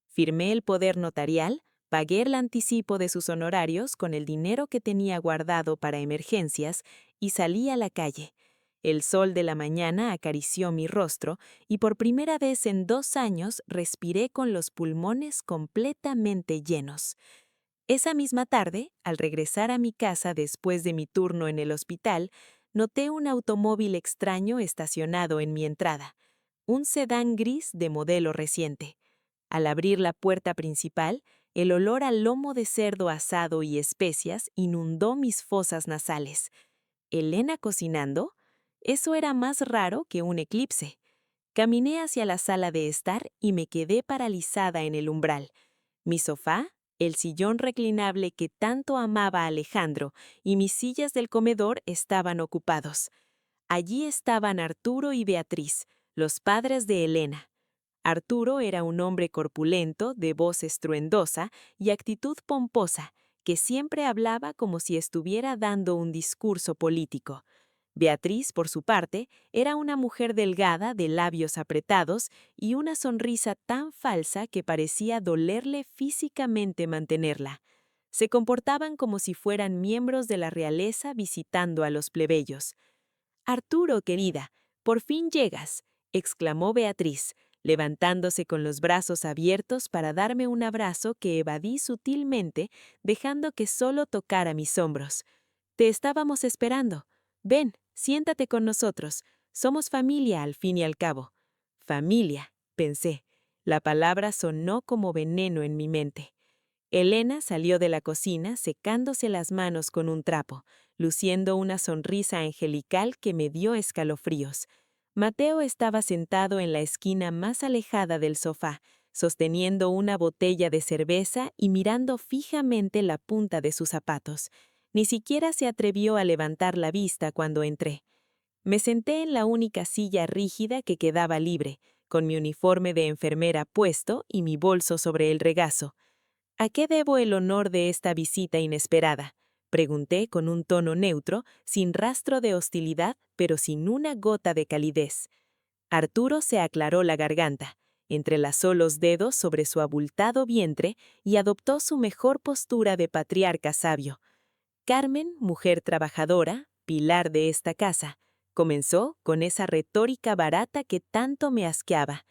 Firmé el poder notarial, pagué el anticipo de sus honorarios con el dinero que tenía guardado para emergencias y salí a la calle. El sol de la mañana acarició mi rostro y por primera vez en 2 años respiré con los pulmones completamente llenos. Esa misma tarde, al regresar a mi casa después de mi turno en el hospital, noté un automóvil extraño estacionado en mi entrada, un sedán gris de modelo reciente. Al abrir la puerta principal, el olor a lomo de cerdo asado y especias inundó mis fosas nasales. ¿Elena cocinando? Eso era más raro que un eclipse. Caminé hacia la sala de estar y me quedé paralizada en el umbral. Mi sofá, el sillón reclinable que tanto amaba Alejandro y mis sillas del comedor estaban ocupados. Allí estaban Arturo y Beatriz, los padres de Elena. Arturo era un hombre corpulento, de voz estruendosa y actitud pomposa, que siempre hablaba como si estuviera dando un discurso político. Beatriz, por su parte, era una mujer delgada de labios apretados y una sonrisa tan falsa que parecía dolerle físicamente mantenerla. Se comportaban como si fueran miembros de la realeza visitando a los plebeyos. «Arturo, querida, por fin llegas», exclamó Beatriz, levantándose con los brazos abiertos para darme un abrazo que evadí sutilmente, dejando que solo tocara mis hombros. «Te estábamos esperando. Ven, siéntate con nosotros. Somos familia al fin y al cabo». «Familia», pensé. La palabra sonó como veneno en mi mente. Elena salió de la cocina secándose las manos con un trapo, luciendo una sonrisa angelical que me dio escalofríos. Mateo estaba sentado en la esquina más alejada del sofá, sosteniendo una botella de cerveza y mirando fijamente la punta de sus zapatos. Ni siquiera se atrevió a levantar la vista cuando entré. Me senté en la única silla rígida que quedaba libre, con mi uniforme de enfermera puesto y mi bolso sobre el regazo. «¿A qué debo el honor de esta visita inesperada?», pregunté con un tono neutro, sin rastro de hostilidad, pero sin una gota de calidez. Arturo se aclaró la garganta, entrelazó los dedos sobre su abultado vientre y adoptó su mejor postura de patriarca sabio. «Carmen, mujer trabajadora, pilar de esta casa», comenzó con esa retórica barata que tanto me asqueaba.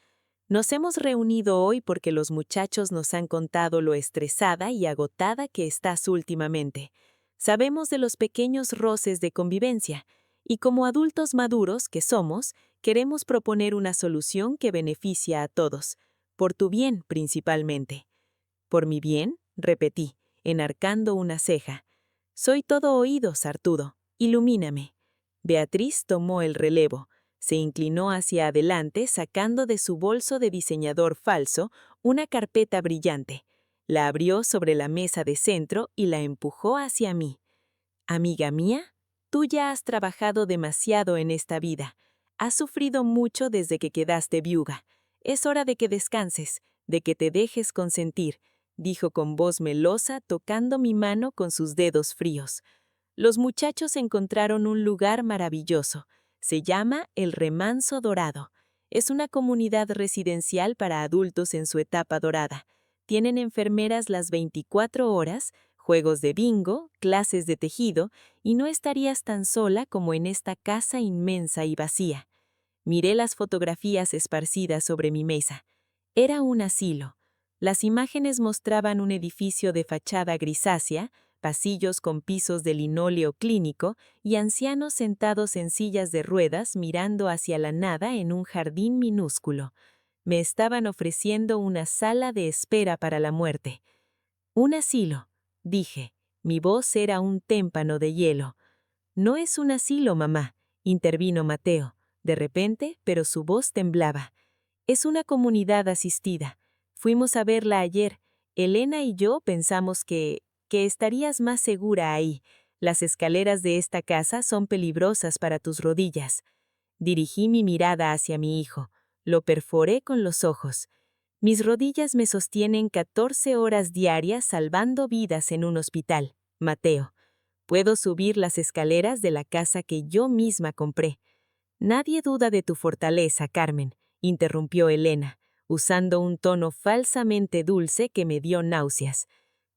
«Nos hemos reunido hoy porque los muchachos nos han contado lo estresada y agotada que estás últimamente. Sabemos de los pequeños roces de convivencia, y como adultos maduros que somos, queremos proponer una solución que beneficia a todos, por tu bien principalmente». «¿Por mi bien?», repetí, enarcando una ceja. «Soy todo oídos, Arturo. Ilumíname». Beatriz tomó el relevo. Se inclinó hacia adelante sacando de su bolso de diseñador falso una carpeta brillante. La abrió sobre la mesa de centro y la empujó hacia mí. «Amiga mía, tú ya has trabajado demasiado en esta vida. Has sufrido mucho desde que quedaste viuda. Es hora de que descanses, de que te dejes consentir», dijo con voz melosa, tocando mi mano con sus dedos fríos. «Los muchachos encontraron un lugar maravilloso. Se llama El Remanso Dorado. Es una comunidad residencial para adultos en su etapa dorada. Tienen enfermeras las 24 horas, juegos de bingo, clases de tejido, y no estarías tan sola como en esta casa inmensa y vacía». Miré las fotografías esparcidas sobre mi mesa. Era un asilo. Las imágenes mostraban un edificio de fachada grisácea, pasillos con pisos de linóleo clínico y ancianos sentados en sillas de ruedas mirando hacia la nada en un jardín minúsculo. Me estaban ofreciendo una sala de espera para la muerte. «Un asilo», dije. Mi voz era un témpano de hielo. «No es un asilo, mamá», intervino Mateo, de repente, pero su voz temblaba. «Es una comunidad asistida. Fuimos a verla ayer. Elena y yo pensamos que estarías más segura ahí. Las escaleras de esta casa son peligrosas para tus rodillas». Dirigí mi mirada hacia mi hijo. Lo perforé con los ojos. «Mis rodillas me sostienen 14 horas diarias salvando vidas en un hospital, Mateo. Puedo subir las escaleras de la casa que yo misma compré». «Nadie duda de tu fortaleza, Carmen», interrumpió Elena, usando un tono falsamente dulce que me dio náuseas.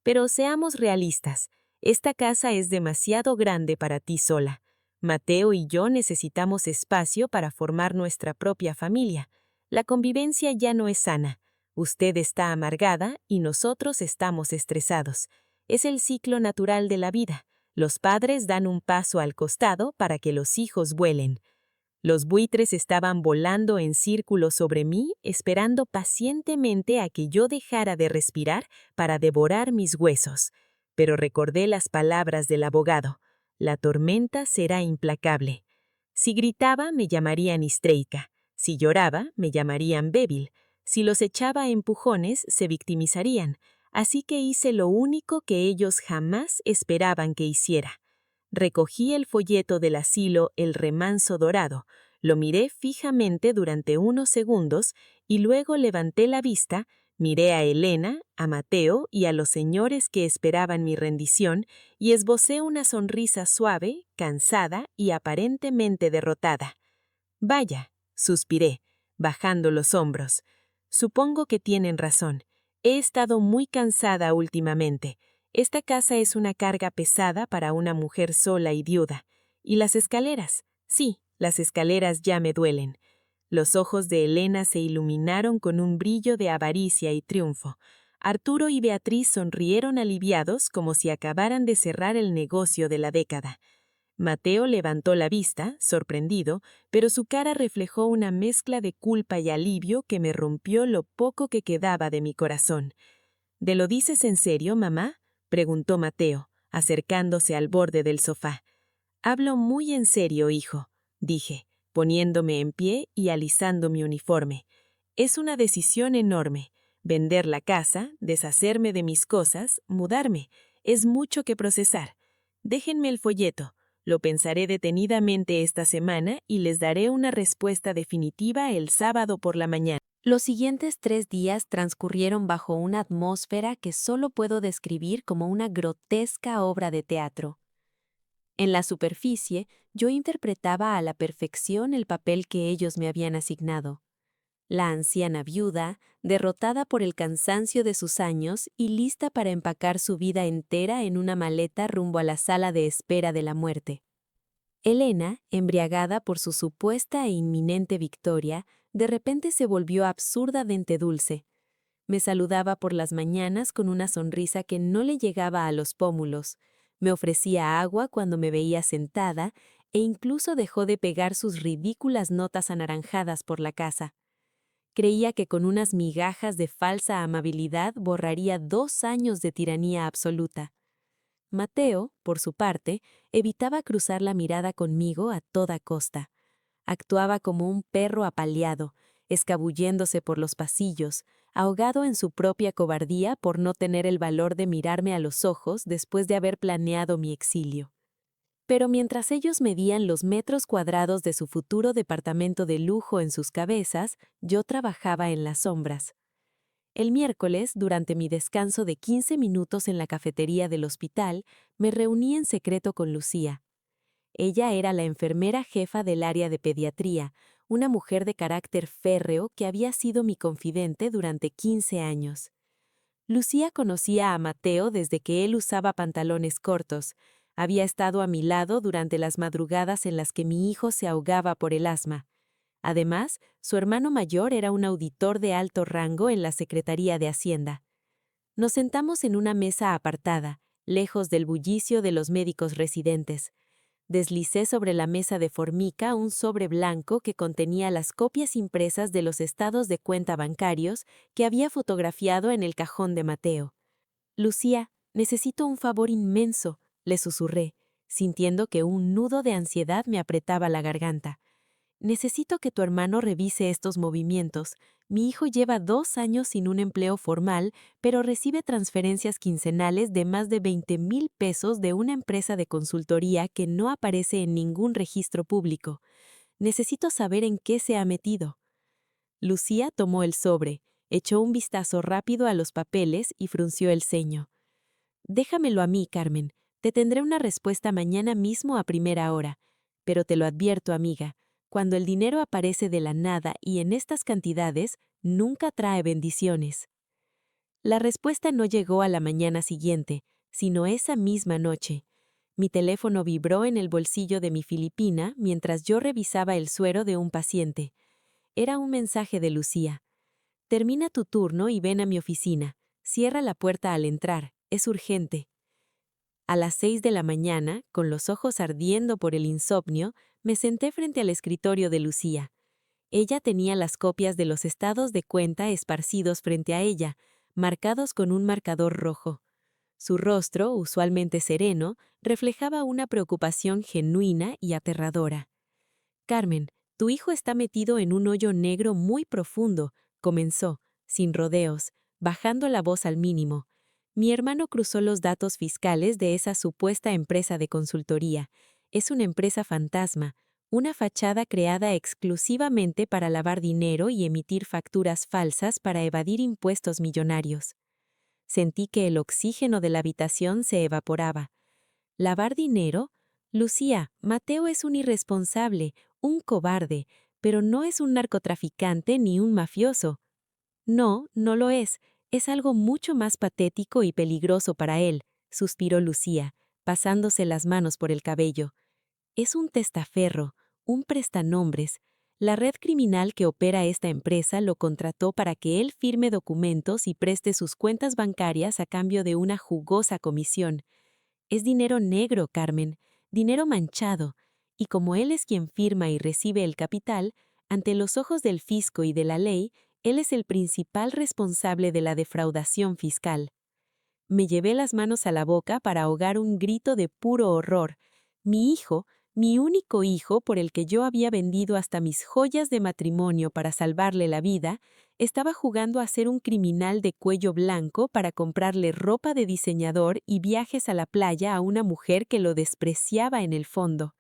«Pero seamos realistas. Esta casa es demasiado grande para ti sola. Mateo y yo necesitamos espacio para formar nuestra propia familia. La convivencia ya no es sana. Usted está amargada y nosotros estamos estresados. Es el ciclo natural de la vida. Los padres dan un paso al costado para que los hijos vuelen». Los buitres estaban volando en círculo sobre mí, esperando pacientemente a que yo dejara de respirar para devorar mis huesos. Pero recordé las palabras del abogado. La tormenta será implacable. Si gritaba, me llamarían histérica. Si lloraba, me llamarían débil. Si los echaba a empujones, se victimizarían. Así que hice lo único que ellos jamás esperaban que hiciera. Recogí el folleto del asilo El Remanso Dorado, lo miré fijamente durante unos segundos y luego levanté la vista, Miré a Elena, a Mateo y a los señores que esperaban mi rendición y esbocé una sonrisa suave, cansada y aparentemente derrotada. Vaya, suspiré, bajando los hombros. Supongo que tienen razón. He estado muy cansada últimamente. Esta casa es una carga pesada para una mujer sola y viuda. Y las escaleras, sí, las escaleras ya me duelen. Los ojos de Elena se iluminaron con un brillo de avaricia y triunfo. Arturo y Beatriz sonrieron aliviados como si acabaran de cerrar el negocio de la década. Mateo levantó la vista, sorprendido, pero su cara reflejó una mezcla de culpa y alivio que me rompió lo poco que quedaba de mi corazón. ¿De lo dices en serio, mamá?, preguntó Mateo, acercándose al borde del sofá. Hablo muy en serio, hijo, dije, poniéndome en pie y alisando mi uniforme. Es una decisión enorme. Vender la casa, deshacerme de mis cosas, mudarme. Es mucho que procesar. Déjenme el folleto. Lo pensaré detenidamente esta semana y les daré una respuesta definitiva el sábado por la mañana. Los siguientes 3 días transcurrieron bajo una atmósfera que solo puedo describir como una grotesca obra de teatro. En la superficie, yo interpretaba a la perfección el papel que ellos me habían asignado. La anciana viuda, derrotada por el cansancio de sus años y lista para empacar su vida entera en una maleta rumbo a la sala de espera de la muerte. Elena, embriagada por su supuesta e inminente victoria, de repente se volvió absurdamente dulce. Me saludaba por las mañanas con una sonrisa que no le llegaba a los pómulos, me ofrecía agua cuando me veía sentada e incluso dejó de pegar sus ridículas notas anaranjadas por la casa. Creía que con unas migajas de falsa amabilidad borraría 2 años de tiranía absoluta. Mateo, por su parte, evitaba cruzar la mirada conmigo a toda costa. Actuaba como un perro apaleado, escabulléndose por los pasillos, ahogado en su propia cobardía por no tener el valor de mirarme a los ojos después de haber planeado mi exilio. Pero mientras ellos medían los metros cuadrados de su futuro departamento de lujo en sus cabezas, yo trabajaba en las sombras. El miércoles, durante mi descanso de 15 minutos en la cafetería del hospital, me reuní en secreto con Lucía. Ella era la enfermera jefa del área de pediatría, una mujer de carácter férreo que había sido mi confidente durante 15 años. Lucía conocía a Mateo desde que él usaba pantalones cortos. Había estado a mi lado durante las madrugadas en las que mi hijo se ahogaba por el asma. Además, su hermano mayor era un auditor de alto rango en la Secretaría de Hacienda. Nos sentamos en una mesa apartada, lejos del bullicio de los médicos residentes. Deslicé sobre la mesa de formica un sobre blanco que contenía las copias impresas de los estados de cuenta bancarios que había fotografiado en el cajón de Mateo. «Lucía, necesito un favor inmenso», le susurré, sintiendo que un nudo de ansiedad me apretaba la garganta. «Necesito que tu hermano revise estos movimientos. Mi hijo lleva 2 años sin un empleo formal, pero recibe transferencias quincenales de más de 20,000 pesos de una empresa de consultoría que no aparece en ningún registro público. Necesito saber en qué se ha metido». Lucía tomó el sobre, echó un vistazo rápido a los papeles y frunció el ceño. «Déjamelo a mí, Carmen. Te tendré una respuesta mañana mismo a primera hora. Pero te lo advierto, amiga. Cuando el dinero aparece de la nada y en estas cantidades, nunca trae bendiciones». La respuesta no llegó a la mañana siguiente, sino esa misma noche. Mi teléfono vibró en el bolsillo de mi filipina mientras yo revisaba el suero de un paciente. Era un mensaje de Lucía. «Termina tu turno y ven a mi oficina. Cierra la puerta al entrar. Es urgente». A las 6 de la mañana, con los ojos ardiendo por el insomnio, me senté frente al escritorio de Lucía. Ella tenía las copias de los estados de cuenta esparcidos frente a ella, marcados con un marcador rojo. Su rostro, usualmente sereno, reflejaba una preocupación genuina y aterradora. «Carmen, tu hijo está metido en un hoyo negro muy profundo», comenzó, sin rodeos, bajando la voz al mínimo. «Mi hermano cruzó los datos fiscales de esa supuesta empresa de consultoría. Es una empresa fantasma, una fachada creada exclusivamente para lavar dinero y emitir facturas falsas para evadir impuestos millonarios. Sentí que el oxígeno de la habitación se evaporaba. ¿Lavar dinero? Lucía, Mateo es un irresponsable, un cobarde, pero no es un narcotraficante ni un mafioso. No, no lo es. Es algo mucho más patético y peligroso para él, suspiró Lucía, pasándose las manos por el cabello. Es un testaferro, un prestanombres. La red criminal que opera esta empresa lo contrató para que él firme documentos y preste sus cuentas bancarias a cambio de una jugosa comisión. Es dinero negro, Carmen, dinero manchado, y como él es quien firma y recibe el capital, ante los ojos del fisco y de la ley, él es el principal responsable de la defraudación fiscal. Me llevé las manos a la boca para ahogar un grito de puro horror. Mi hijo, mi único hijo por el que yo había vendido hasta mis joyas de matrimonio para salvarle la vida, estaba jugando a ser un criminal de cuello blanco para comprarle ropa de diseñador y viajes a la playa a una mujer que lo despreciaba en el fondo.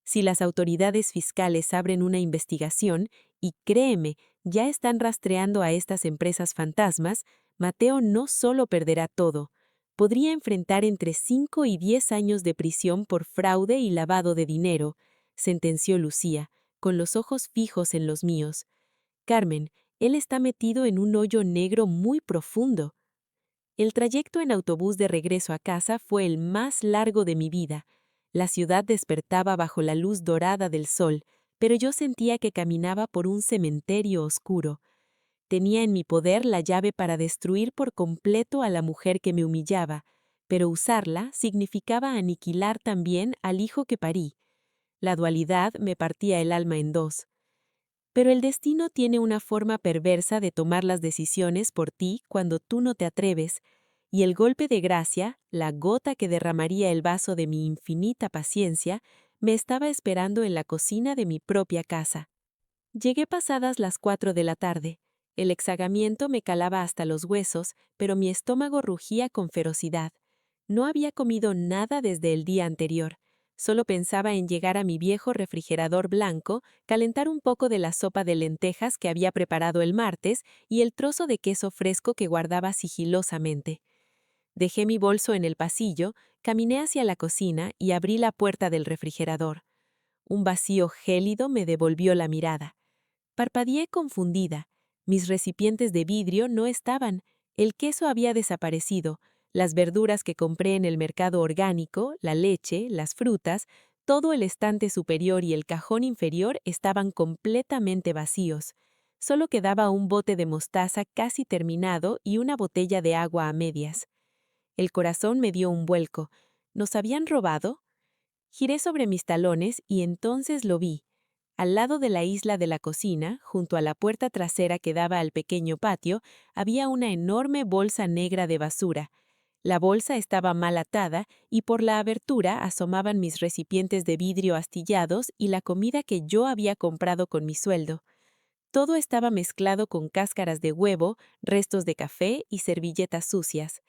Si las autoridades fiscales abren una investigación, y créeme, ya están rastreando a estas empresas fantasmas, Mateo no solo perderá todo, podría enfrentar entre 5 y 10 años de prisión por fraude y lavado de dinero, sentenció Lucía, con los ojos fijos en los míos. Carmen, él está metido en un hoyo negro muy profundo. El trayecto en autobús de regreso a casa fue el más largo de mi vida. La ciudad despertaba bajo la luz dorada del sol, pero yo sentía que caminaba por un cementerio oscuro. Tenía en mi poder la llave para destruir por completo a la mujer que me humillaba, pero usarla significaba aniquilar también al hijo que parí. La dualidad me partía el alma en dos. Pero el destino tiene una forma perversa de tomar las decisiones por ti cuando tú no te atreves, y el golpe de gracia, la gota que derramaría el vaso de mi infinita paciencia, me estaba esperando en la cocina de mi propia casa. Llegué pasadas las 4 de la tarde. El exhagamiento me calaba hasta los huesos, pero mi estómago rugía con ferocidad. No había comido nada desde el día anterior. Solo pensaba en llegar a mi viejo refrigerador blanco, calentar un poco de la sopa de lentejas que había preparado el martes y el trozo de queso fresco que guardaba sigilosamente. Dejé mi bolso en el pasillo, caminé hacia la cocina y abrí la puerta del refrigerador. Un vacío gélido me devolvió la mirada. Parpadeé confundida. Mis recipientes de vidrio no estaban. El queso había desaparecido. Las verduras que compré en el mercado orgánico, la leche, las frutas, todo el estante superior y el cajón inferior estaban completamente vacíos. Solo quedaba un bote de mostaza casi terminado y una botella de agua a medias. El corazón me dio un vuelco. ¿Nos habían robado? Giré sobre mis talones y entonces lo vi. Al lado de la isla de la cocina, junto a la puerta trasera que daba al pequeño patio, había una enorme bolsa negra de basura. La bolsa estaba mal atada y por la abertura asomaban mis recipientes de vidrio astillados y la comida que yo había comprado con mi sueldo. Todo estaba mezclado con cáscaras de huevo, restos de café y servilletas sucias.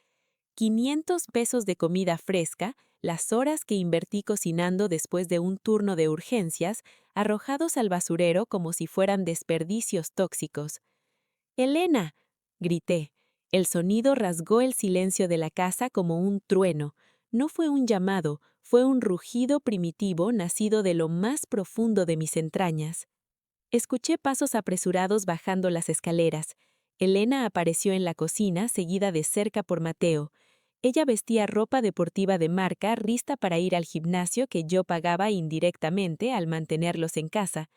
500 pesos de comida fresca, las horas que invertí cocinando después de un turno de urgencias, arrojados al basurero como si fueran desperdicios tóxicos. «¡Elena!», grité. El sonido rasgó el silencio de la casa como un trueno. No fue un llamado, fue un rugido primitivo nacido de lo más profundo de mis entrañas. Escuché pasos apresurados bajando las escaleras. Elena apareció en la cocina, seguida de cerca por Mateo. Ella vestía ropa deportiva de marca lista para ir al gimnasio que yo pagaba indirectamente al mantenerlos en casa.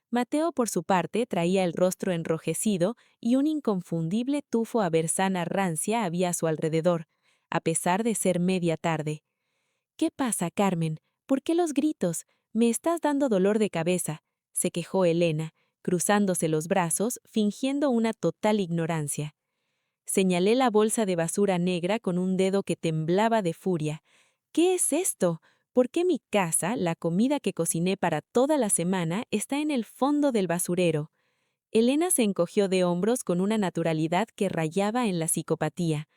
Mateo, por su parte, traía el rostro enrojecido y un inconfundible tufo a berzana rancia había a su alrededor, a pesar de ser media tarde. «¿Qué pasa, Carmen? ¿Por qué los gritos? Me estás dando dolor de cabeza», se quejó Elena, cruzándose los brazos, fingiendo una total ignorancia. Señalé la bolsa de basura negra con un dedo que temblaba de furia. «¿Qué es esto? ¿Por qué mi casa, la comida que cociné para toda la semana, está en el fondo del basurero?» Elena se encogió de hombros con una naturalidad que rayaba en la psicopatía.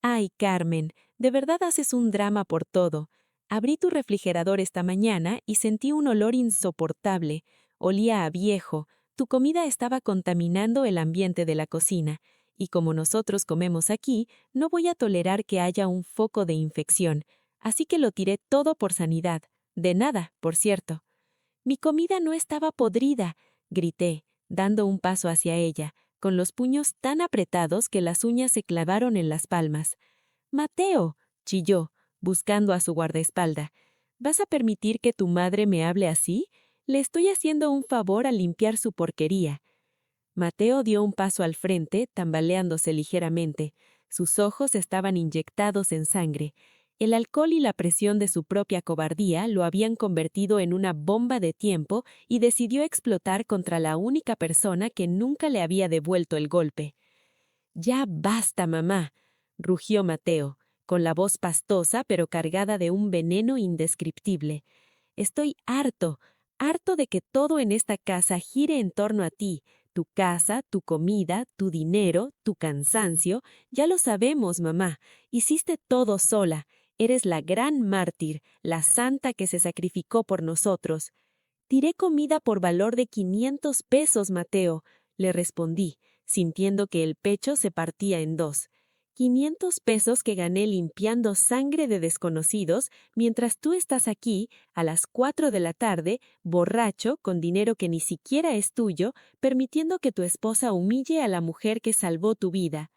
«Ay, Carmen, de verdad haces un drama por todo. Abrí tu refrigerador esta mañana y sentí un olor insoportable. Olía a viejo. Tu comida estaba contaminando el ambiente de la cocina. Y como nosotros comemos aquí, no voy a tolerar que haya un foco de infección. Así que lo tiré todo por sanidad. De nada, por cierto. Mi comida no estaba podrida, grité, dando un paso hacia ella, con los puños tan apretados que las uñas se clavaron en las palmas. Mateo, chilló, buscando a su guardaespalda. ¿Vas a permitir que tu madre me hable así? Le estoy haciendo un favor al limpiar su porquería. Mateo dio un paso al frente, tambaleándose ligeramente. Sus ojos estaban inyectados en sangre. El alcohol y la presión de su propia cobardía lo habían convertido en una bomba de tiempo y decidió explotar contra la única persona que nunca le había devuelto el golpe. «Ya basta, mamá», rugió Mateo, con la voz pastosa pero cargada de un veneno indescriptible. «Estoy harto de que todo en esta casa gire en torno a ti. Tu casa, tu comida, tu dinero, tu cansancio. Ya lo sabemos, mamá. Hiciste todo sola. Eres la gran mártir, la santa que se sacrificó por nosotros». «Tiré comida por valor de 500 pesos, Mateo», le respondí, sintiendo que el pecho se partía en dos. 500 pesos que gané limpiando sangre de desconocidos, mientras tú estás aquí, a las 4 de la tarde, borracho, con dinero que ni siquiera es tuyo, permitiendo que tu esposa humille a la mujer que salvó tu vida.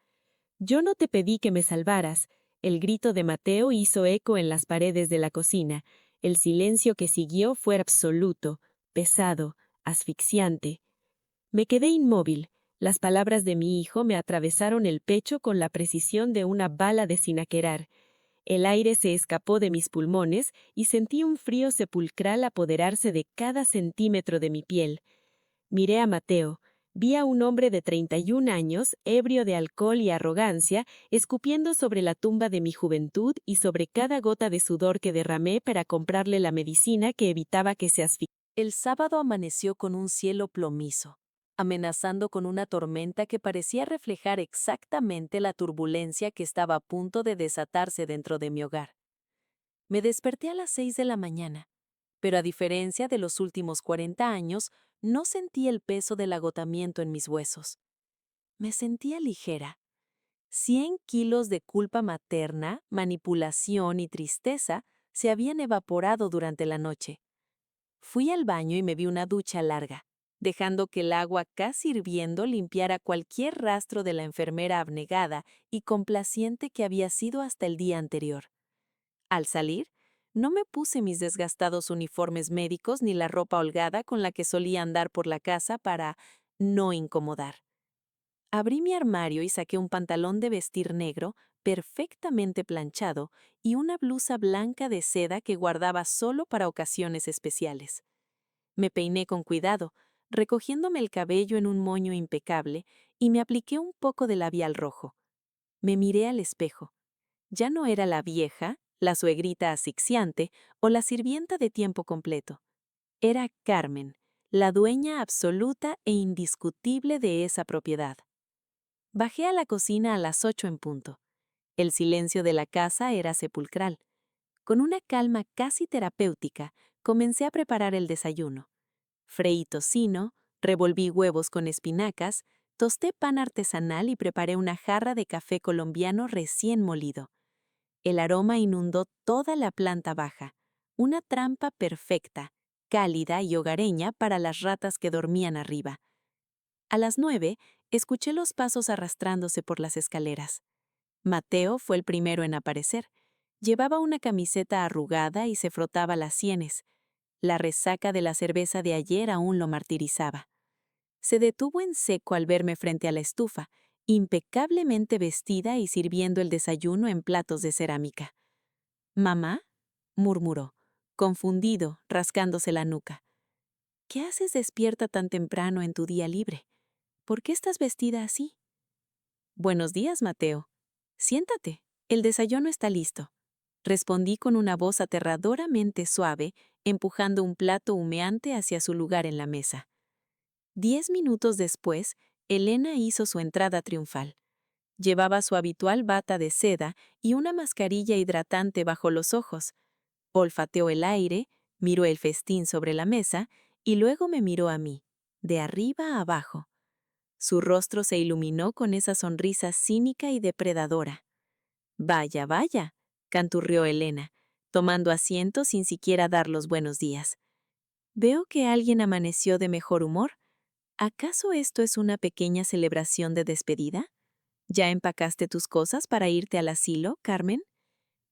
Yo no te pedí que me salvaras. El grito de Mateo hizo eco en las paredes de la cocina. El silencio que siguió fue absoluto, pesado, asfixiante. Me quedé inmóvil. Las palabras de mi hijo me atravesaron el pecho con la precisión de una bala de sinaquerar. El aire se escapó de mis pulmones y sentí un frío sepulcral apoderarse de cada centímetro de mi piel. Miré a Mateo. Vi a un hombre de 31 años, ebrio de alcohol y arrogancia, escupiendo sobre la tumba de mi juventud y sobre cada gota de sudor que derramé para comprarle la medicina que evitaba que se asfixiara. El sábado amaneció con un cielo plomizo, amenazando con una tormenta que parecía reflejar exactamente la turbulencia que estaba a punto de desatarse dentro de mi hogar. Me desperté a las 6 de la mañana, pero a diferencia de los últimos 40 años, no sentí el peso del agotamiento en mis huesos. Me sentía ligera. 100 kilos de culpa materna, manipulación y tristeza se habían evaporado durante la noche. Fui al baño y me vi una ducha larga, dejando que el agua casi hirviendo limpiara cualquier rastro de la enfermera abnegada y complaciente que había sido hasta el día anterior. Al salir, no me puse mis desgastados uniformes médicos ni la ropa holgada con la que solía andar por la casa para no incomodar. Abrí mi armario y saqué un pantalón de vestir negro, perfectamente planchado, y una blusa blanca de seda que guardaba solo para ocasiones especiales. Me peiné con cuidado, recogiéndome el cabello en un moño impecable, y me apliqué un poco de labial rojo. Me miré al espejo. Ya no era la vieja, la suegrita asfixiante o la sirvienta de tiempo completo. Era Carmen, la dueña absoluta e indiscutible de esa propiedad. Bajé a la cocina a las 8 en punto. El silencio de la casa era sepulcral. Con una calma casi terapéutica, comencé a preparar el desayuno. Freí tocino, revolví huevos con espinacas, tosté pan artesanal y preparé una jarra de café colombiano recién molido. El aroma inundó toda la planta baja, una trampa perfecta, cálida y hogareña para las ratas que dormían arriba. A las 9, escuché los pasos arrastrándose por las escaleras. Mateo fue el primero en aparecer. Llevaba una camiseta arrugada y se frotaba las sienes. La resaca de la cerveza de ayer aún lo martirizaba. Se detuvo en seco al verme frente a la estufa, impecablemente vestida y sirviendo el desayuno en platos de cerámica. «¿Mamá?», murmuró, confundido, rascándose la nuca. «¿Qué haces despierta tan temprano en tu día libre? ¿Por qué estás vestida así?» «Buenos días, Mateo. Siéntate, el desayuno está listo», respondí con una voz aterradoramente suave, empujando un plato humeante hacia su lugar en la mesa. 10 minutos después, Elena hizo su entrada triunfal. Llevaba su habitual bata de seda y una mascarilla hidratante bajo los ojos. Olfateó el aire, miró el festín sobre la mesa y luego me miró a mí, de arriba a abajo. Su rostro se iluminó con esa sonrisa cínica y depredadora. Vaya, vaya, canturrió Elena, tomando asiento sin siquiera dar los buenos días. Veo que alguien amaneció de mejor humor. ¿Acaso esto es una pequeña celebración de despedida? ¿Ya empacaste tus cosas para irte al asilo, Carmen?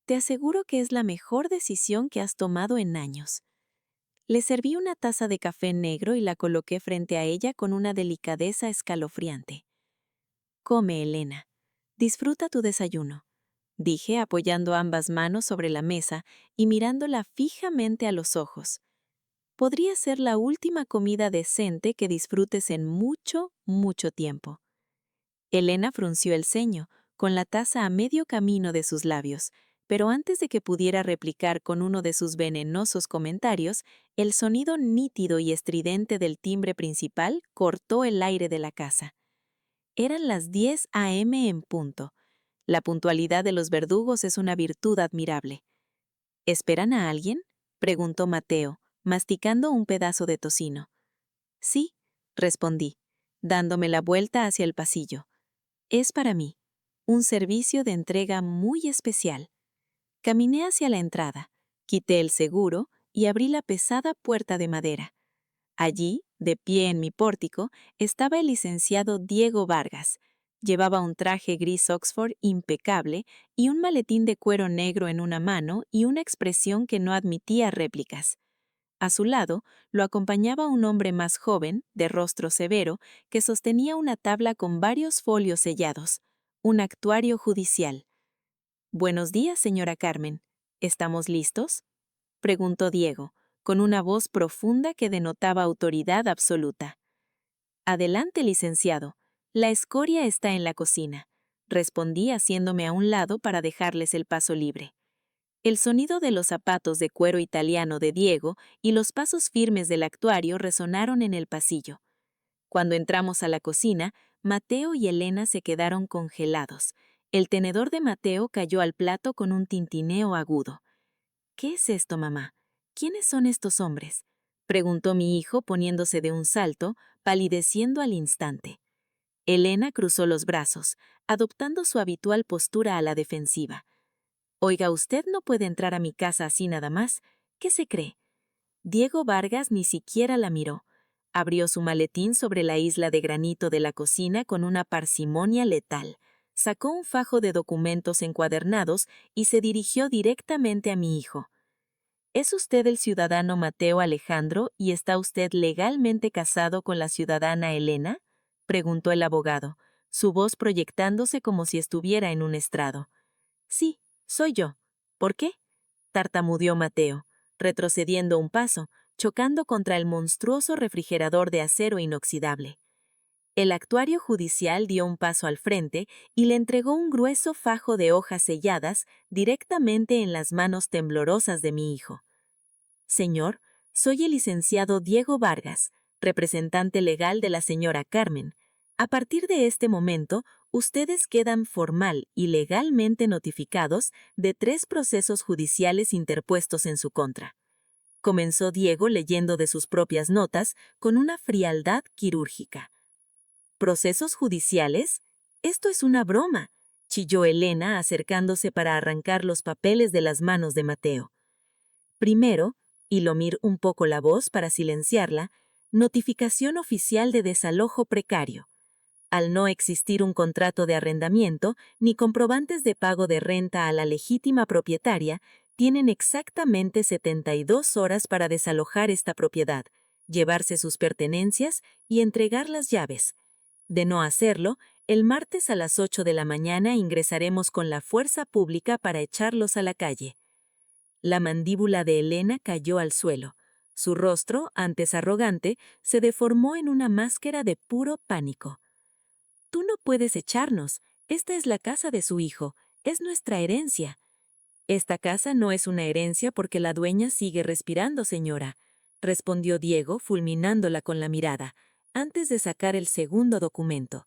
Te aseguro que es la mejor decisión que has tomado en años. Le serví una taza de café negro y la coloqué frente a ella con una delicadeza escalofriante. Come, Elena. Disfruta tu desayuno, dije apoyando ambas manos sobre la mesa y mirándola fijamente a los ojos. Podría ser la última comida decente que disfrutes en mucho, mucho tiempo. Elena frunció el ceño, con la taza a medio camino de sus labios, pero antes de que pudiera replicar con uno de sus venenosos comentarios, el sonido nítido y estridente del timbre principal cortó el aire de la casa. Eran las 10 a.m. en punto. La puntualidad de los verdugos es una virtud admirable. ¿Esperan a alguien?, preguntó Mateo, masticando un pedazo de tocino. Sí, respondí, dándome la vuelta hacia el pasillo. Es para mí, un servicio de entrega muy especial. Caminé hacia la entrada, quité el seguro y abrí la pesada puerta de madera. Allí, de pie en mi pórtico, estaba el licenciado Diego Vargas. Llevaba un traje gris Oxford impecable y un maletín de cuero negro en una mano y una expresión que no admitía réplicas. A su lado lo acompañaba un hombre más joven, de rostro severo, que sostenía una tabla con varios folios sellados, un actuario judicial. «Buenos días, señora Carmen. ¿Estamos listos?», preguntó Diego, con una voz profunda que denotaba autoridad absoluta. «Adelante, licenciado. La escoria está en la cocina», respondí haciéndome a un lado para dejarles el paso libre. El sonido de los zapatos de cuero italiano de Diego y los pasos firmes del actuario resonaron en el pasillo. Cuando entramos a la cocina, Mateo y Elena se quedaron congelados. El tenedor de Mateo cayó al plato con un tintineo agudo. «¿Qué es esto, mamá? ¿Quiénes son estos hombres?», preguntó mi hijo poniéndose de un salto, palideciendo al instante. Elena cruzó los brazos, adoptando su habitual postura a la defensiva. «Oiga, usted no puede entrar a mi casa así nada más. ¿Qué se cree?». Diego Vargas ni siquiera la miró. Abrió su maletín sobre la isla de granito de la cocina con una parsimonia letal. Sacó un fajo de documentos encuadernados y se dirigió directamente a mi hijo. «¿Es usted el ciudadano Mateo Alejandro y está usted legalmente casado con la ciudadana Elena?», preguntó el abogado, su voz proyectándose como si estuviera en un estrado. «Sí, soy yo. ¿Por qué?», tartamudeó Mateo, retrocediendo un paso, chocando contra el monstruoso refrigerador de acero inoxidable. El actuario judicial dio un paso al frente y le entregó un grueso fajo de hojas selladas directamente en las manos temblorosas de mi hijo. «Señor, soy el licenciado Diego Vargas, representante legal de la señora Carmen. A partir de este momento, ustedes quedan formal y legalmente notificados de 3 procesos judiciales interpuestos en su contra», comenzó Diego leyendo de sus propias notas con una frialdad quirúrgica. «¿Procesos judiciales? Esto es una broma», chilló Elena acercándose para arrancar los papeles de las manos de Mateo. «Primero», y lo mir un poco la voz para silenciarla, «notificación oficial de desalojo precario. Al no existir un contrato de arrendamiento ni comprobantes de pago de renta a la legítima propietaria, tienen exactamente 72 horas para desalojar esta propiedad, llevarse sus pertenencias y entregar las llaves. De no hacerlo, el martes a las 8 de la mañana ingresaremos con la fuerza pública para echarlos a la calle». La mandíbula de Elena cayó al suelo. Su rostro, antes arrogante, se deformó en una máscara de puro pánico. «Tú no puedes echarnos. Esta es la casa de su hijo. Es nuestra herencia». «Esta casa no es una herencia porque la dueña sigue respirando, señora», respondió Diego, fulminándola con la mirada, antes de sacar el segundo documento.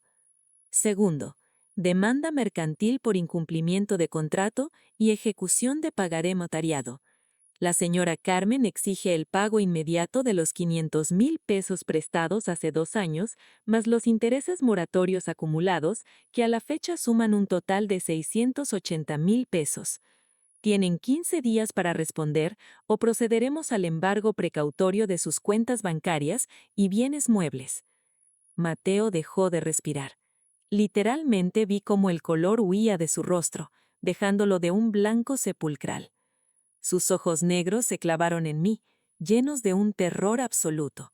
«Segundo, demanda mercantil por incumplimiento de contrato y ejecución de pagaré notariado. La señora Carmen exige el pago inmediato de los 500,000 pesos prestados hace 2 años, más los intereses moratorios acumulados, que a la fecha suman un total de 680,000 pesos. Tienen 15 días para responder o procederemos al embargo precautorio de sus cuentas bancarias y bienes muebles. Mateo dejó de respirar. Literalmente vi cómo el color huía de su rostro, dejándolo de un blanco sepulcral. Sus ojos negros se clavaron en mí, llenos de un terror absoluto.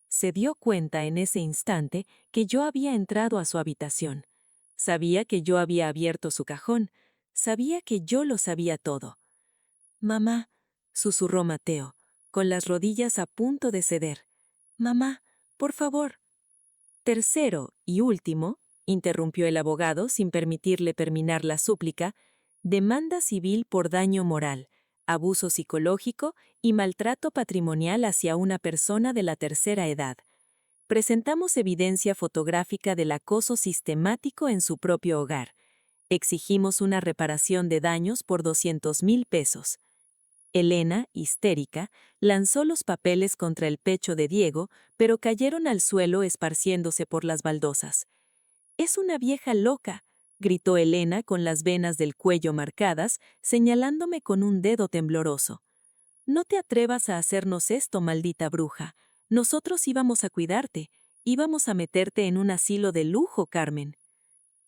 Se dio cuenta en ese instante que yo había entrado a su habitación. Sabía que yo había abierto su cajón. Sabía que yo lo sabía todo. «Mamá», susurró Mateo, con las rodillas a punto de ceder. «Mamá, por favor». Tercero y último, interrumpió el abogado sin permitirle terminar la súplica, demanda civil por daño moral, abuso psicológico y maltrato patrimonial hacia una persona de la tercera edad. Presentamos evidencia fotográfica del acoso sistemático en su propio hogar. Exigimos una reparación de daños por 200,000 pesos. Elena, histérica, lanzó los papeles contra el pecho de Diego, pero cayeron al suelo esparciéndose por las baldosas. «Es una vieja loca», gritó Elena con las venas del cuello marcadas, señalándome con un dedo tembloroso. «No te atrevas a hacernos esto, maldita bruja. Nosotros íbamos a cuidarte, íbamos a meterte en un asilo de lujo, Carmen».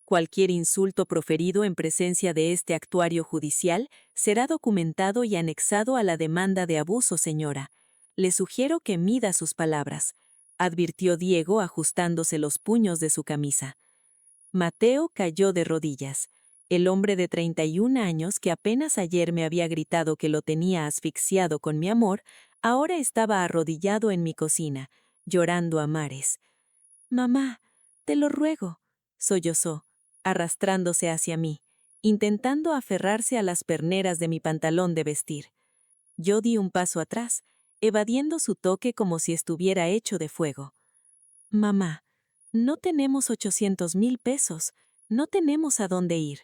Cualquier insulto proferido en presencia de este actuario judicial será documentado y anexado a la demanda de abuso, señora. Le sugiero que mida sus palabras, advirtió Diego ajustándose los puños de su camisa. Mateo cayó de rodillas. El hombre de 31 años que apenas ayer me había gritado que lo tenía asfixiado con mi amor, ahora estaba arrodillado en mi cocina, llorando a mares. «Mamá, te lo ruego», sollozó, arrastrándose hacia mí, intentando aferrarse a las perneras de mi pantalón de vestir. Yo di un paso atrás, evadiendo su toque como si estuviera hecho de fuego. «Mamá, no tenemos 800,000 pesos, no tenemos a dónde ir.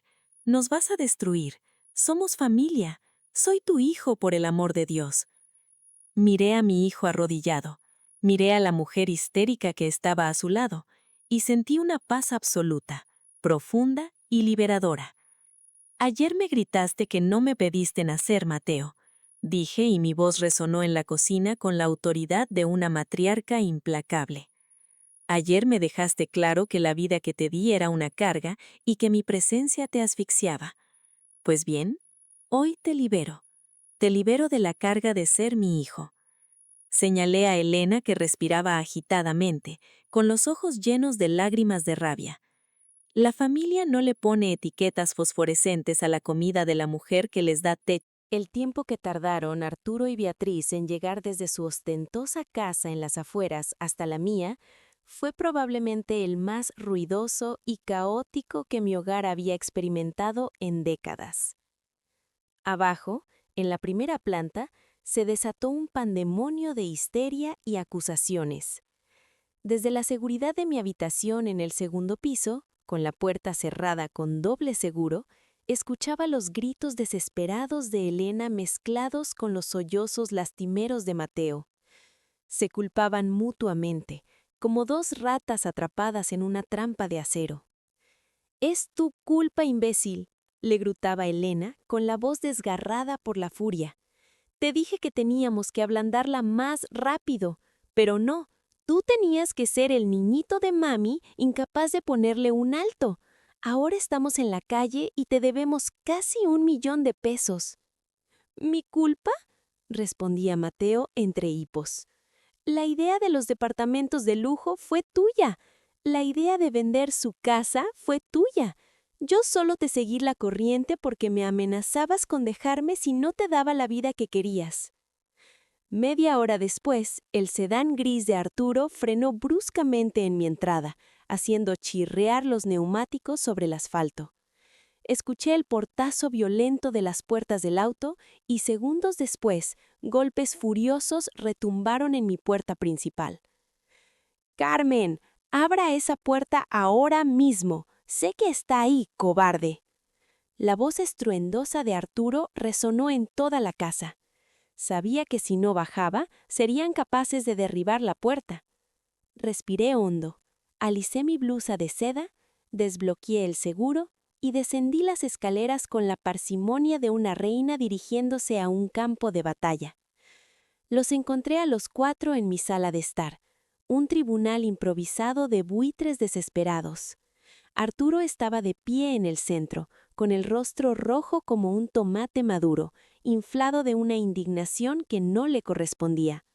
Nos vas a destruir. Somos familia. Soy tu hijo, por el amor de Dios». Miré a mi hijo arrodillado, miré a la mujer histérica que estaba a su lado, y sentí una paz absoluta, profunda y liberadora. «Ayer me gritaste que no me pediste nacer, Mateo», dije, y mi voz resonó en la cocina con la autoridad de una matriarca implacable. «Ayer me dejaste claro que la vida que te di era una carga y que mi presencia te asfixiaba. Pues bien, hoy te libero. Te libero de la carga de ser mi hijo». Señalé a Elena, que respiraba agitadamente, con los ojos llenos de lágrimas de rabia. La familia no le pone etiquetas fosforescentes a la comida de la mujer que les da techo. El tiempo que tardaron Arturo y Beatriz en llegar desde su ostentosa casa en las afueras hasta la mía fue probablemente el más ruidoso y caótico que mi hogar había experimentado en décadas. Abajo, en la primera planta, se desató un pandemonio de histeria y acusaciones. Desde la seguridad de mi habitación en el segundo piso, con la puerta cerrada con doble seguro, escuchaba los gritos desesperados de Elena mezclados con los sollozos lastimeros de Mateo. Se culpaban mutuamente, como dos ratas atrapadas en una trampa de acero. «Es tu culpa, imbécil», le gritaba Elena, con la voz desgarrada por la furia. «Te dije que teníamos que ablandarla más rápido, pero no, tú tenías que ser el niñito de mami incapaz de ponerle un alto. Ahora estamos en la calle y te debemos casi 1,000,000 de pesos». «¿Mi culpa?», respondía Mateo entre hipos. «La idea de los departamentos de lujo fue tuya. La idea de vender su casa fue tuya. Yo solo te seguí la corriente porque me amenazabas con dejarme si no te daba la vida que querías». Media hora después, el sedán gris de Arturo frenó bruscamente en mi entrada, haciendo chirriar los neumáticos sobre el asfalto. Escuché el portazo violento de las puertas del auto y segundos después, golpes furiosos retumbaron en mi puerta principal. «Carmen, abra esa puerta ahora mismo. Sé que está ahí, cobarde». La voz estruendosa de Arturo resonó en toda la casa. Sabía que si no bajaba, serían capaces de derribar la puerta. Respiré hondo, alicé mi blusa de seda, desbloqueé el seguro y descendí las escaleras con la parsimonia de una reina dirigiéndose a un campo de batalla. Los encontré a los 4 en mi sala de estar, un tribunal improvisado de buitres desesperados. Arturo estaba de pie en el centro, con el rostro rojo como un tomate maduro, inflado de una indignación que no le correspondía.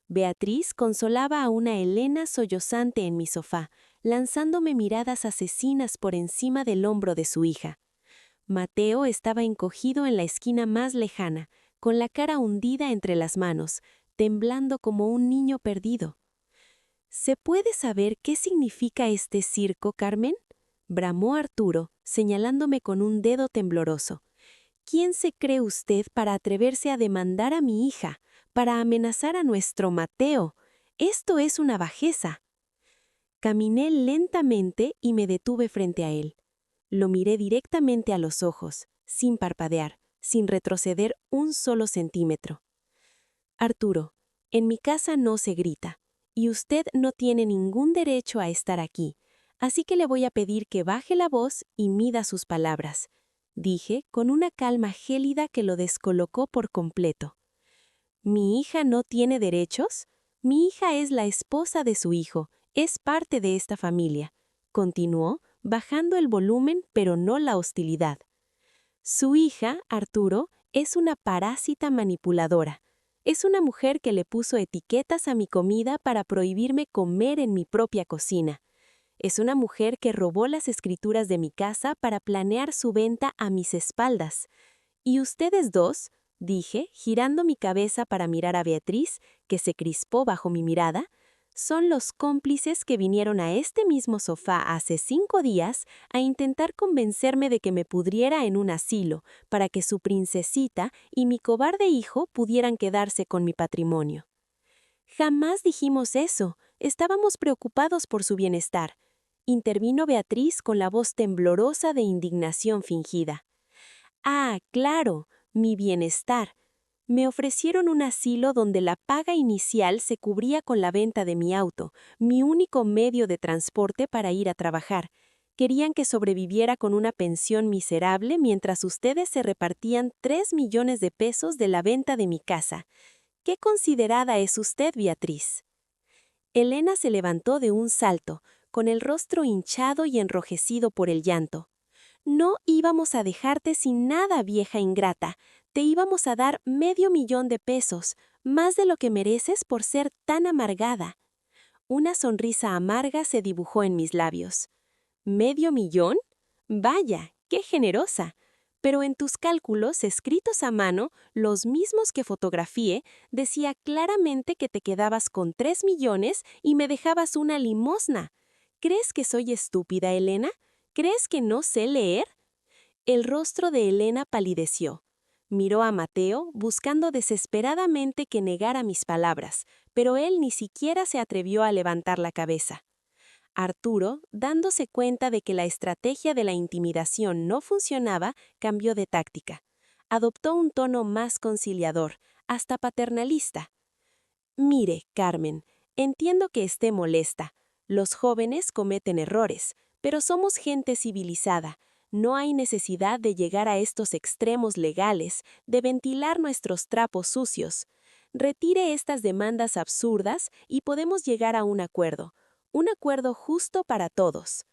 Beatriz consolaba a una Elena sollozante en mi sofá, lanzándome miradas asesinas por encima del hombro de su hija. Mateo estaba encogido en la esquina más lejana, con la cara hundida entre las manos, temblando como un niño perdido. ¿Se puede saber qué significa este circo, Carmen?, bramó Arturo, señalándome con un dedo tembloroso. ¿Quién se cree usted para atreverse a demandar a mi hija, para amenazar a nuestro Mateo? Esto es una bajeza. Caminé lentamente y me detuve frente a él. Lo miré directamente a los ojos, sin parpadear, sin retroceder un solo centímetro. Arturo, en mi casa no se grita, y usted no tiene ningún derecho a estar aquí, así que le voy a pedir que baje la voz y mida sus palabras, dije con una calma gélida que lo descolocó por completo. ¿Mi hija no tiene derechos? Mi hija es la esposa de su hijo, es parte de esta familia, continuó, bajando el volumen pero no la hostilidad. Su hija, Arturo, es una parásita manipuladora. Es una mujer que le puso etiquetas a mi comida para prohibirme comer en mi propia cocina. Es una mujer que robó las escrituras de mi casa para planear su venta a mis espaldas. ¿Y ustedes dos?, dije, girando mi cabeza para mirar a Beatriz, que se crispó bajo mi mirada, son los cómplices que vinieron a este mismo sofá hace 5 días a intentar convencerme de que me pudriera en un asilo para que su princesita y mi cobarde hijo pudieran quedarse con mi patrimonio. Jamás dijimos eso, estábamos preocupados por su bienestar. Intervino Beatriz con la voz temblorosa de indignación fingida. Ah, claro, mi bienestar. Me ofrecieron un asilo donde la paga inicial se cubría con la venta de mi auto, mi único medio de transporte para ir a trabajar. Querían que sobreviviera con una pensión miserable mientras ustedes se repartían 3 millones de pesos de la venta de mi casa. ¿Qué considerada es usted, Beatriz? Elena se levantó de un salto, con el rostro hinchado y enrojecido por el llanto. No íbamos a dejarte sin nada, vieja ingrata. Te íbamos a dar $500,000 de pesos, más de lo que mereces por ser tan amargada. Una sonrisa amarga se dibujó en mis labios. ¿500,000? Vaya, qué generosa. Pero en tus cálculos escritos a mano, los mismos que fotografié, decía claramente que te quedabas con 3 millones y me dejabas una limosna. ¿Crees que soy estúpida, Elena? ¿Crees que no sé leer? El rostro de Elena palideció. Miró a Mateo, buscando desesperadamente que negara mis palabras, pero él ni siquiera se atrevió a levantar la cabeza. Arturo, dándose cuenta de que la estrategia de la intimidación no funcionaba, cambió de táctica. Adoptó un tono más conciliador, hasta paternalista. Mire, Carmen, entiendo que esté molesta. Los jóvenes cometen errores, pero somos gente civilizada. No hay necesidad de llegar a estos extremos legales, de ventilar nuestros trapos sucios. Retire estas demandas absurdas y podemos llegar a un acuerdo justo para todos.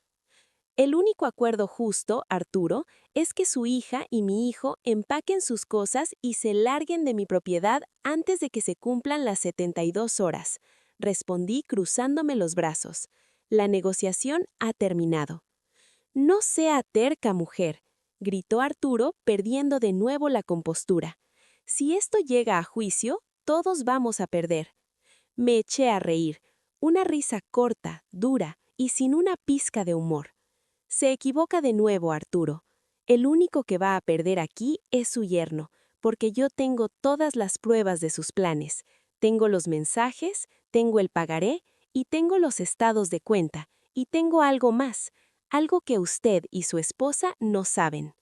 El único acuerdo justo, Arturo, es que su hija y mi hijo empaquen sus cosas y se larguen de mi propiedad antes de que se cumplan las 72 horas. Respondí cruzándome los brazos. La negociación ha terminado. No sea terca, mujer, gritó Arturo, perdiendo de nuevo la compostura. Si esto llega a juicio, todos vamos a perder. Me eché a reír, una risa corta, dura y sin una pizca de humor. Se equivoca de nuevo, Arturo. El único que va a perder aquí es su yerno, porque yo tengo todas las pruebas de sus planes. Tengo los mensajes, tengo el pagaré y tengo los estados de cuenta, y tengo algo más, algo que usted y su esposa no saben.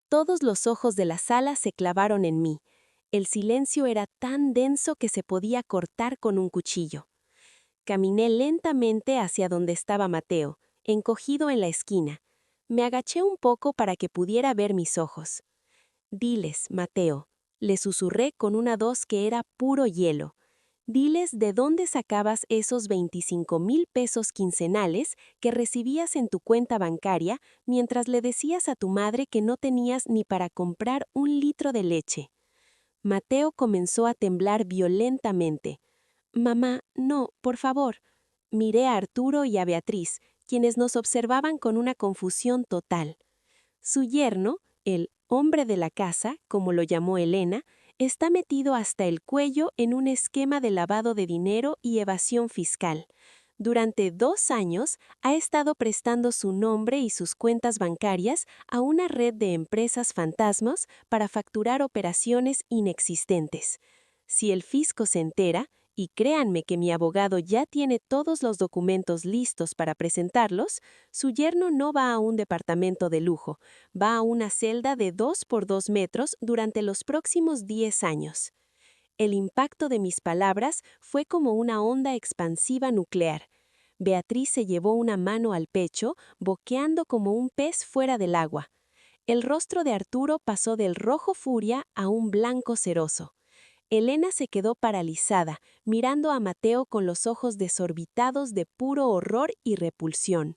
Todos los ojos de la sala se clavaron en mí. El silencio era tan denso que se podía cortar con un cuchillo. Caminé lentamente hacia donde estaba Mateo, encogido en la esquina. Me agaché un poco para que pudiera ver mis ojos. «Diles, Mateo», le susurré con una voz que era puro hielo. «Diles de dónde sacabas esos 25,000 pesos quincenales que recibías en tu cuenta bancaria mientras le decías a tu madre que no tenías ni para comprar 1 litro de leche». Mateo comenzó a temblar violentamente. «Mamá, no, por favor». Miré a Arturo y a Beatriz, quienes nos observaban con una confusión total. Su yerno, el hombre de la casa, como lo llamó Elena, está metido hasta el cuello en un esquema de lavado de dinero y evasión fiscal. Durante 2 años ha estado prestando su nombre y sus cuentas bancarias a una red de empresas fantasmas para facturar operaciones inexistentes. Si el fisco se entera, y créanme que mi abogado ya tiene todos los documentos listos para presentarlos, su yerno no va a un departamento de lujo, va a una celda de 2 por 2 metros durante los próximos 10 años. El impacto de mis palabras fue como una onda expansiva nuclear. Beatriz se llevó una mano al pecho, boqueando como un pez fuera del agua. El rostro de Arturo pasó del rojo furia a un blanco ceroso. Elena se quedó paralizada, mirando a Mateo con los ojos desorbitados de puro horror y repulsión.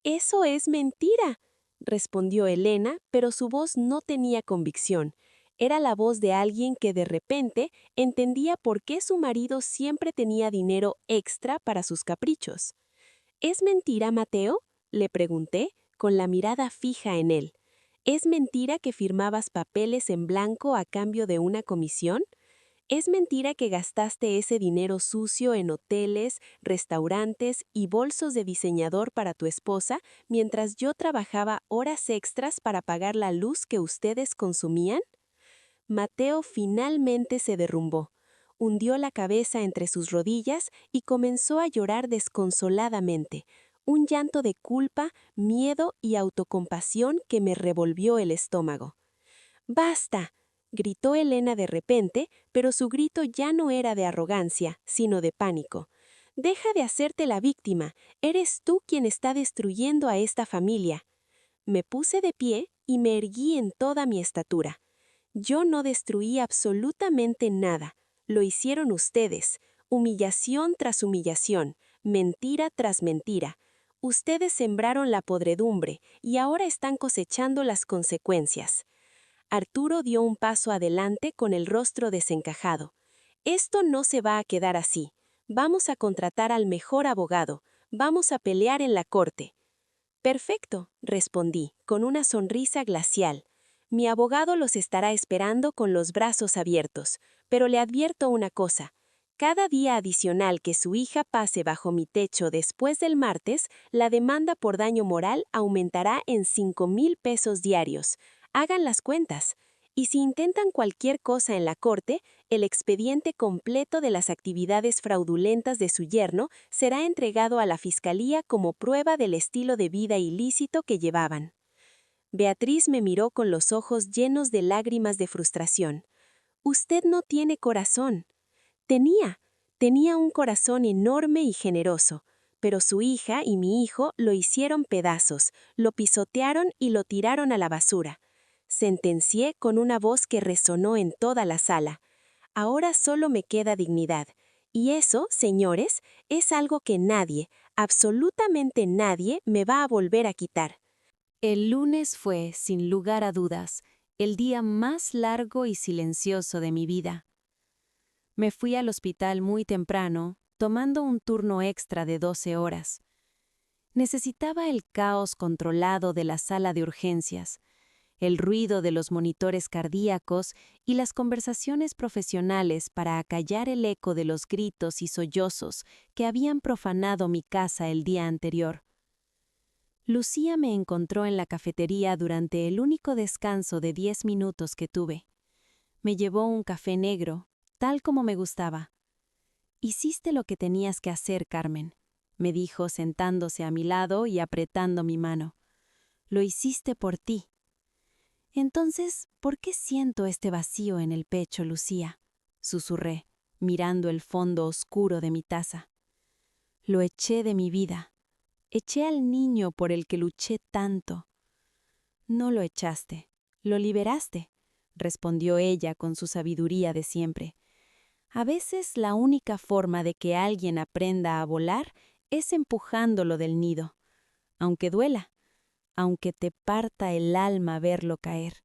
«Eso es mentira», respondió Elena, pero su voz no tenía convicción. Era la voz de alguien que de repente entendía por qué su marido siempre tenía dinero extra para sus caprichos. «¿Es mentira, Mateo?», le pregunté, con la mirada fija en él. «¿Es mentira que firmabas papeles en blanco a cambio de una comisión? ¿Es mentira que gastaste ese dinero sucio en hoteles, restaurantes y bolsos de diseñador para tu esposa mientras yo trabajaba horas extras para pagar la luz que ustedes consumían?» Mateo finalmente se derrumbó. Hundió la cabeza entre sus rodillas y comenzó a llorar desconsoladamente, un llanto de culpa, miedo y autocompasión que me revolvió el estómago. «¡Basta!», gritó Elena de repente, pero su grito ya no era de arrogancia, sino de pánico. «Deja de hacerte la víctima, eres tú quien está destruyendo a esta familia». Me puse de pie y me erguí en toda mi estatura. «Yo no destruí absolutamente nada, lo hicieron ustedes, humillación tras humillación, mentira tras mentira. Ustedes sembraron la podredumbre y ahora están cosechando las consecuencias». Arturo dio un paso adelante con el rostro desencajado. «Esto no se va a quedar así. Vamos a contratar al mejor abogado. Vamos a pelear en la corte». «Perfecto», respondí, con una sonrisa glacial. «Mi abogado los estará esperando con los brazos abiertos, pero le advierto una cosa. Cada día adicional que su hija pase bajo mi techo después del martes, la demanda por daño moral aumentará en 5,000 pesos diarios. Hagan las cuentas. Y si intentan cualquier cosa en la corte, el expediente completo de las actividades fraudulentas de su yerno será entregado a la fiscalía como prueba del estilo de vida ilícito que llevaban». Beatriz me miró con los ojos llenos de lágrimas de frustración. «Usted no tiene corazón». Tenía un corazón enorme y generoso, pero su hija y mi hijo lo hicieron pedazos, lo pisotearon y lo tiraron a la basura. Sentencié con una voz que resonó en toda la sala. «Ahora solo me queda dignidad. Y eso, señores, es algo que nadie, absolutamente nadie, me va a volver a quitar». El lunes fue, sin lugar a dudas, el día más largo y silencioso de mi vida. Me fui al hospital muy temprano, tomando un turno extra de 12 horas. Necesitaba el caos controlado de la sala de urgencias, el ruido de los monitores cardíacos y las conversaciones profesionales para acallar el eco de los gritos y sollozos que habían profanado mi casa el día anterior. Lucía me encontró en la cafetería durante el único descanso de 10 minutos que tuve. Me llevó un café negro, tal como me gustaba. «Hiciste lo que tenías que hacer, Carmen», me dijo sentándose a mi lado y apretando mi mano. «Lo hiciste por ti». Entonces, ¿por qué siento este vacío en el pecho, Lucía? Susurré, mirando el fondo oscuro de mi taza. Lo eché de mi vida. Eché al niño por el que luché tanto. No lo echaste, lo liberaste, respondió ella con su sabiduría de siempre. A veces la única forma de que alguien aprenda a volar es empujándolo del nido, aunque duela, aunque te parta el alma verlo caer.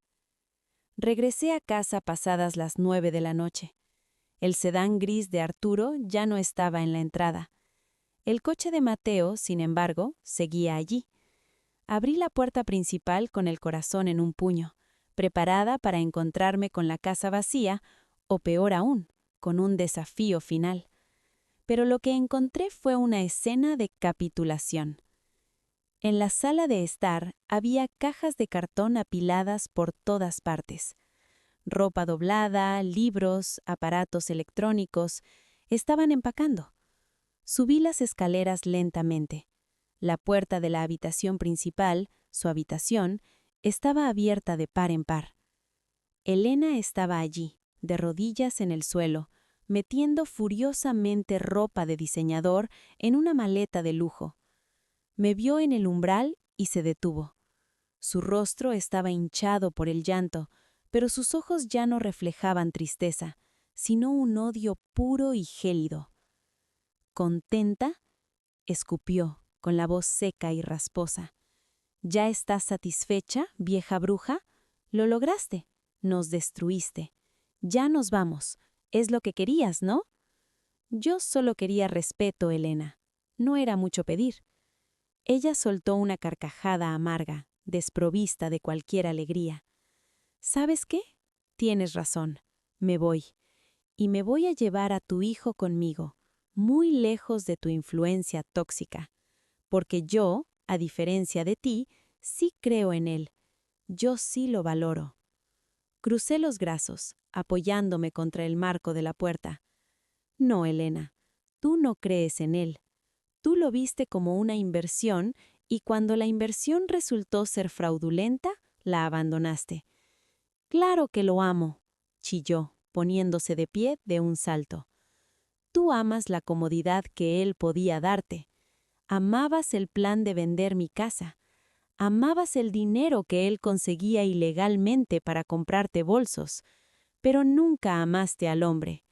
Regresé a casa pasadas las 9 de la noche. El sedán gris de Arturo ya no estaba en la entrada. El coche de Mateo, sin embargo, seguía allí. Abrí la puerta principal con el corazón en un puño, preparada para encontrarme con la casa vacía, o peor aún, con un desafío final. Pero lo que encontré fue una escena de capitulación. En la sala de estar había cajas de cartón apiladas por todas partes. Ropa doblada, libros, aparatos electrónicos, estaban empacando. Subí las escaleras lentamente. La puerta de la habitación principal, su habitación, estaba abierta de par en par. Elena estaba allí, de rodillas en el suelo, metiendo furiosamente ropa de diseñador en una maleta de lujo. Me vio en el umbral y se detuvo. Su rostro estaba hinchado por el llanto, pero sus ojos ya no reflejaban tristeza, sino un odio puro y gélido. ¿Contenta?, escupió, con la voz seca y rasposa. ¿Ya estás satisfecha, vieja bruja? Lo lograste. Nos destruiste. Ya nos vamos. Es lo que querías, ¿no? Yo solo quería respeto, Elena. No era mucho pedir. Ella soltó una carcajada amarga, desprovista de cualquier alegría. ¿Sabes qué? Tienes razón. Me voy. Y me voy a llevar a tu hijo conmigo, muy lejos de tu influencia tóxica. Porque yo, a diferencia de ti, sí creo en él. Yo sí lo valoro. Crucé los brazos, apoyándome contra el marco de la puerta. No, Elena, tú no crees en él. Tú lo viste como una inversión y cuando la inversión resultó ser fraudulenta, la abandonaste. Claro que lo amo, chilló, poniéndose de pie de un salto. Tú amas la comodidad que él podía darte. Amabas el plan de vender mi casa. Amabas el dinero que él conseguía ilegalmente para comprarte bolsos, pero nunca amaste al hombre.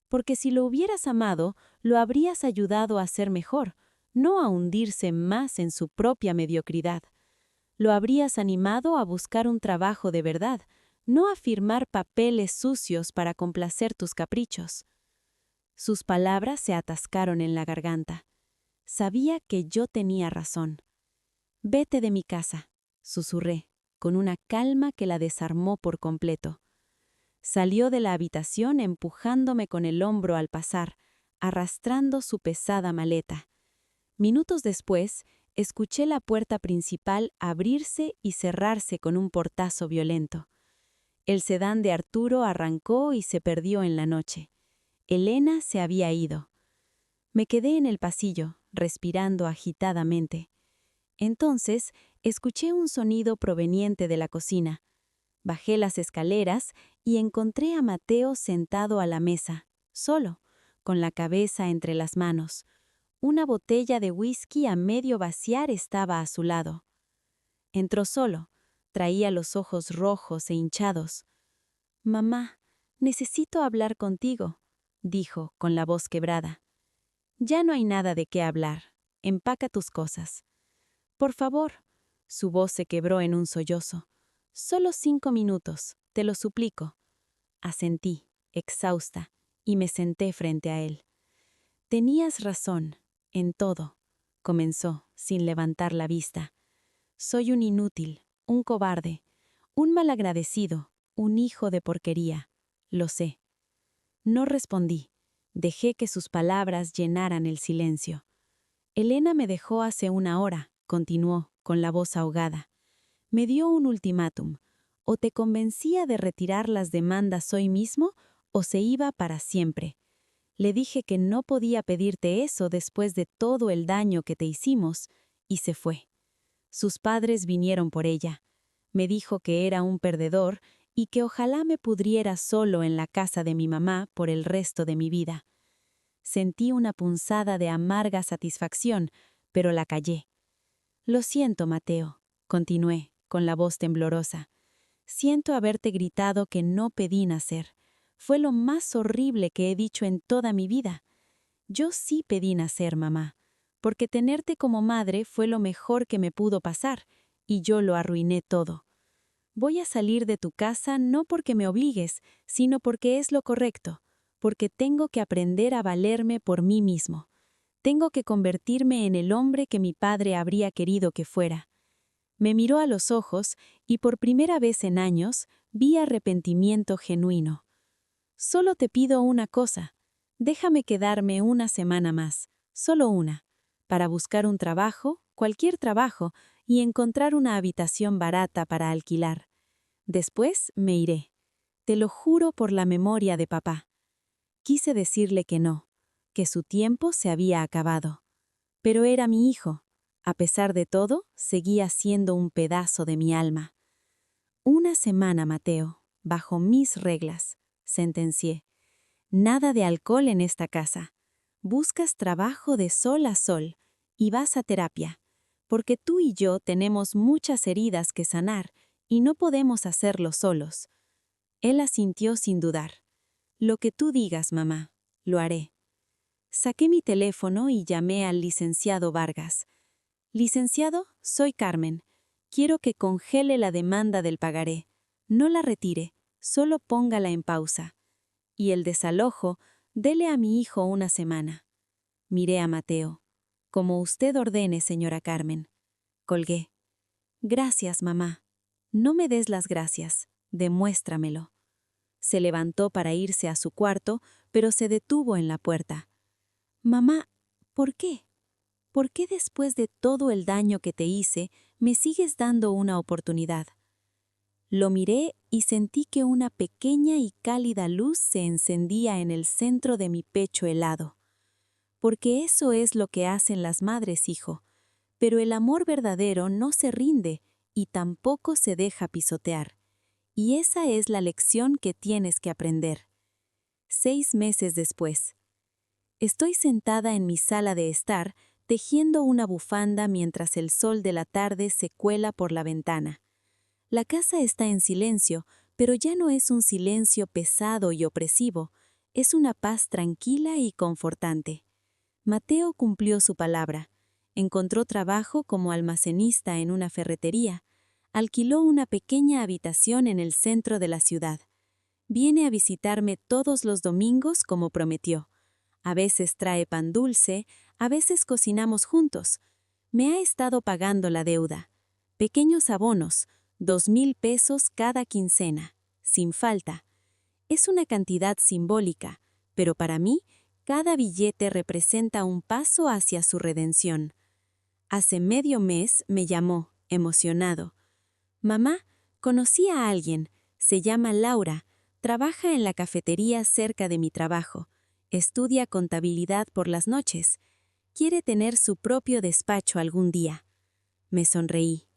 Porque si lo hubieras amado, lo habrías ayudado a ser mejor, no a hundirse más en su propia mediocridad. Lo habrías animado a buscar un trabajo de verdad, no a firmar papeles sucios para complacer tus caprichos. Sus palabras se atascaron en la garganta. Sabía que yo tenía razón. «Vete de mi casa», susurré, con una calma que la desarmó por completo. Salió de la habitación empujándome con el hombro al pasar, arrastrando su pesada maleta. Minutos después, escuché la puerta principal abrirse y cerrarse con un portazo violento. El sedán de Arturo arrancó y se perdió en la noche. Elena se había ido. Me quedé en el pasillo, respirando agitadamente. Entonces, escuché un sonido proveniente de la cocina. Bajé las escaleras y encontré a Mateo sentado a la mesa, solo, con la cabeza entre las manos. Una botella de whisky a medio vaciar estaba a su lado. Entró solo. Traía los ojos rojos e hinchados. «Mamá, necesito hablar contigo», dijo, con la voz quebrada. «Ya no hay nada de qué hablar. Empaca tus cosas». «Por favor». Su voz se quebró en un sollozo. «Solo 5 minutos, te lo suplico». Asentí, exhausta, y me senté frente a él. «Tenías razón, en todo», comenzó, sin levantar la vista. «Soy un inútil, un cobarde, un malagradecido, un hijo de porquería. Lo sé». No respondí. Dejé que sus palabras llenaran el silencio. «Elena me dejó hace 1 hora», continuó, con la voz ahogada. «Me dio un ultimátum. O te convencía de retirar las demandas hoy mismo, o se iba para siempre. Le dije que no podía pedirte eso después de todo el daño que te hicimos, y se fue. Sus padres vinieron por ella. Me dijo que era un perdedor y que ojalá me pudriera solo en la casa de mi mamá por el resto de mi vida. Sentí una punzada de amarga satisfacción, pero la callé. Lo siento, Mateo, continué, con la voz temblorosa. Siento haberte gritado que no pedí nacer. Fue lo más horrible que he dicho en toda mi vida. Yo sí pedí nacer, mamá, porque tenerte como madre fue lo mejor que me pudo pasar, y yo lo arruiné todo. Voy a salir de tu casa no porque me obligues, sino porque es lo correcto, porque tengo que aprender a valerme por mí mismo. Tengo que convertirme en el hombre que mi padre habría querido que fuera. Me miró a los ojos y por primera vez en años vi arrepentimiento genuino. Solo te pido una cosa. Déjame quedarme una semana más, solo una, para buscar un trabajo, cualquier trabajo, y encontrar una habitación barata para alquilar. Después me iré. Te lo juro por la memoria de papá. Quise decirle que no, que su tiempo se había acabado. Pero era mi hijo. A pesar de todo, seguía siendo un pedazo de mi alma. Una semana, Mateo, bajo mis reglas, sentencié. Nada de alcohol en esta casa. Buscas trabajo de sol a sol y vas a terapia, porque tú y yo tenemos muchas heridas que sanar y no podemos hacerlo solos. Él asintió sin dudar. Lo que tú digas, mamá, lo haré. Saqué mi teléfono y llamé al licenciado Vargas. Licenciado, soy Carmen. Quiero que congele la demanda del pagaré. No la retire, solo póngala en pausa. Y el desalojo, dele a mi hijo una semana. Miré a Mateo. Como usted ordene, señora Carmen. Colgué. Gracias, mamá. No me des las gracias, demuéstramelo. Se levantó para irse a su cuarto, pero se detuvo en la puerta. Mamá, ¿por qué? ¿Por qué después de todo el daño que te hice, me sigues dando una oportunidad? Lo miré y sentí que una pequeña y cálida luz se encendía en el centro de mi pecho helado. Porque eso es lo que hacen las madres, hijo. Pero el amor verdadero no se rinde y tampoco se deja pisotear. Y esa es la lección que tienes que aprender. 6 meses después. Estoy sentada en mi sala de estar, tejiendo una bufanda mientras el sol de la tarde se cuela por la ventana. La casa está en silencio, pero ya no es un silencio pesado y opresivo, es una paz tranquila y confortante. Mateo cumplió su palabra. Encontró trabajo como almacenista en una ferretería. Alquiló una pequeña habitación en el centro de la ciudad. Viene a visitarme todos los domingos como prometió. A veces trae pan dulce, a veces cocinamos juntos. Me ha estado pagando la deuda. Pequeños abonos, 2,000 pesos cada quincena, sin falta. Es una cantidad simbólica, pero para mí, cada billete representa un paso hacia su redención. Hace medio mes me llamó, emocionado. Mamá, conocí a alguien, se llama Laura, trabaja en la cafetería cerca de mi trabajo. Estudia contabilidad por las noches. Quiere tener su propio despacho algún día. Me sonreí.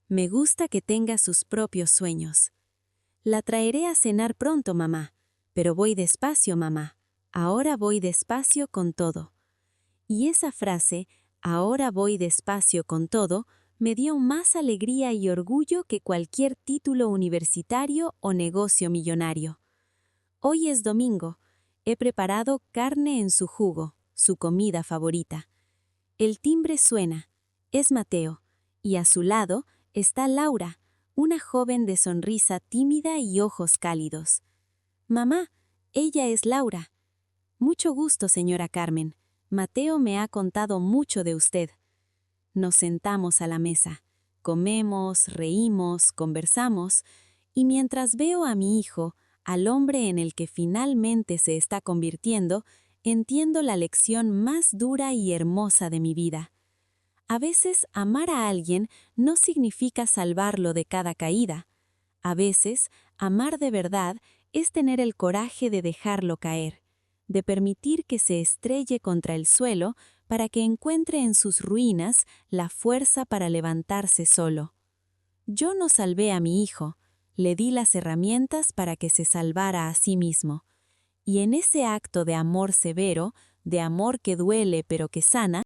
Me gusta que tenga sus propios sueños. La traeré a cenar pronto, mamá. Pero voy despacio, mamá. Ahora voy despacio con todo. Y esa frase, ahora voy despacio con todo, me dio más alegría y orgullo que cualquier título universitario o negocio millonario. Hoy es domingo. He preparado carne en su jugo, su comida favorita. El timbre suena. Es Mateo. Y a su lado está Laura, una joven de sonrisa tímida y ojos cálidos. Mamá, ella es Laura. Mucho gusto, señora Carmen. Mateo me ha contado mucho de usted. Nos sentamos a la mesa. Comemos, reímos, conversamos, y mientras veo a mi hijo, al hombre en el que finalmente se está convirtiendo, entiendo la lección más dura y hermosa de mi vida. A veces amar a alguien no significa salvarlo de cada caída. A veces, amar de verdad es tener el coraje de dejarlo caer, de permitir que se estrelle contra el suelo para que encuentre en sus ruinas la fuerza para levantarse solo. Yo no salvé a mi hijo, le di las herramientas para que se salvara a sí mismo. Y en ese acto de amor severo, de amor que duele pero que sana,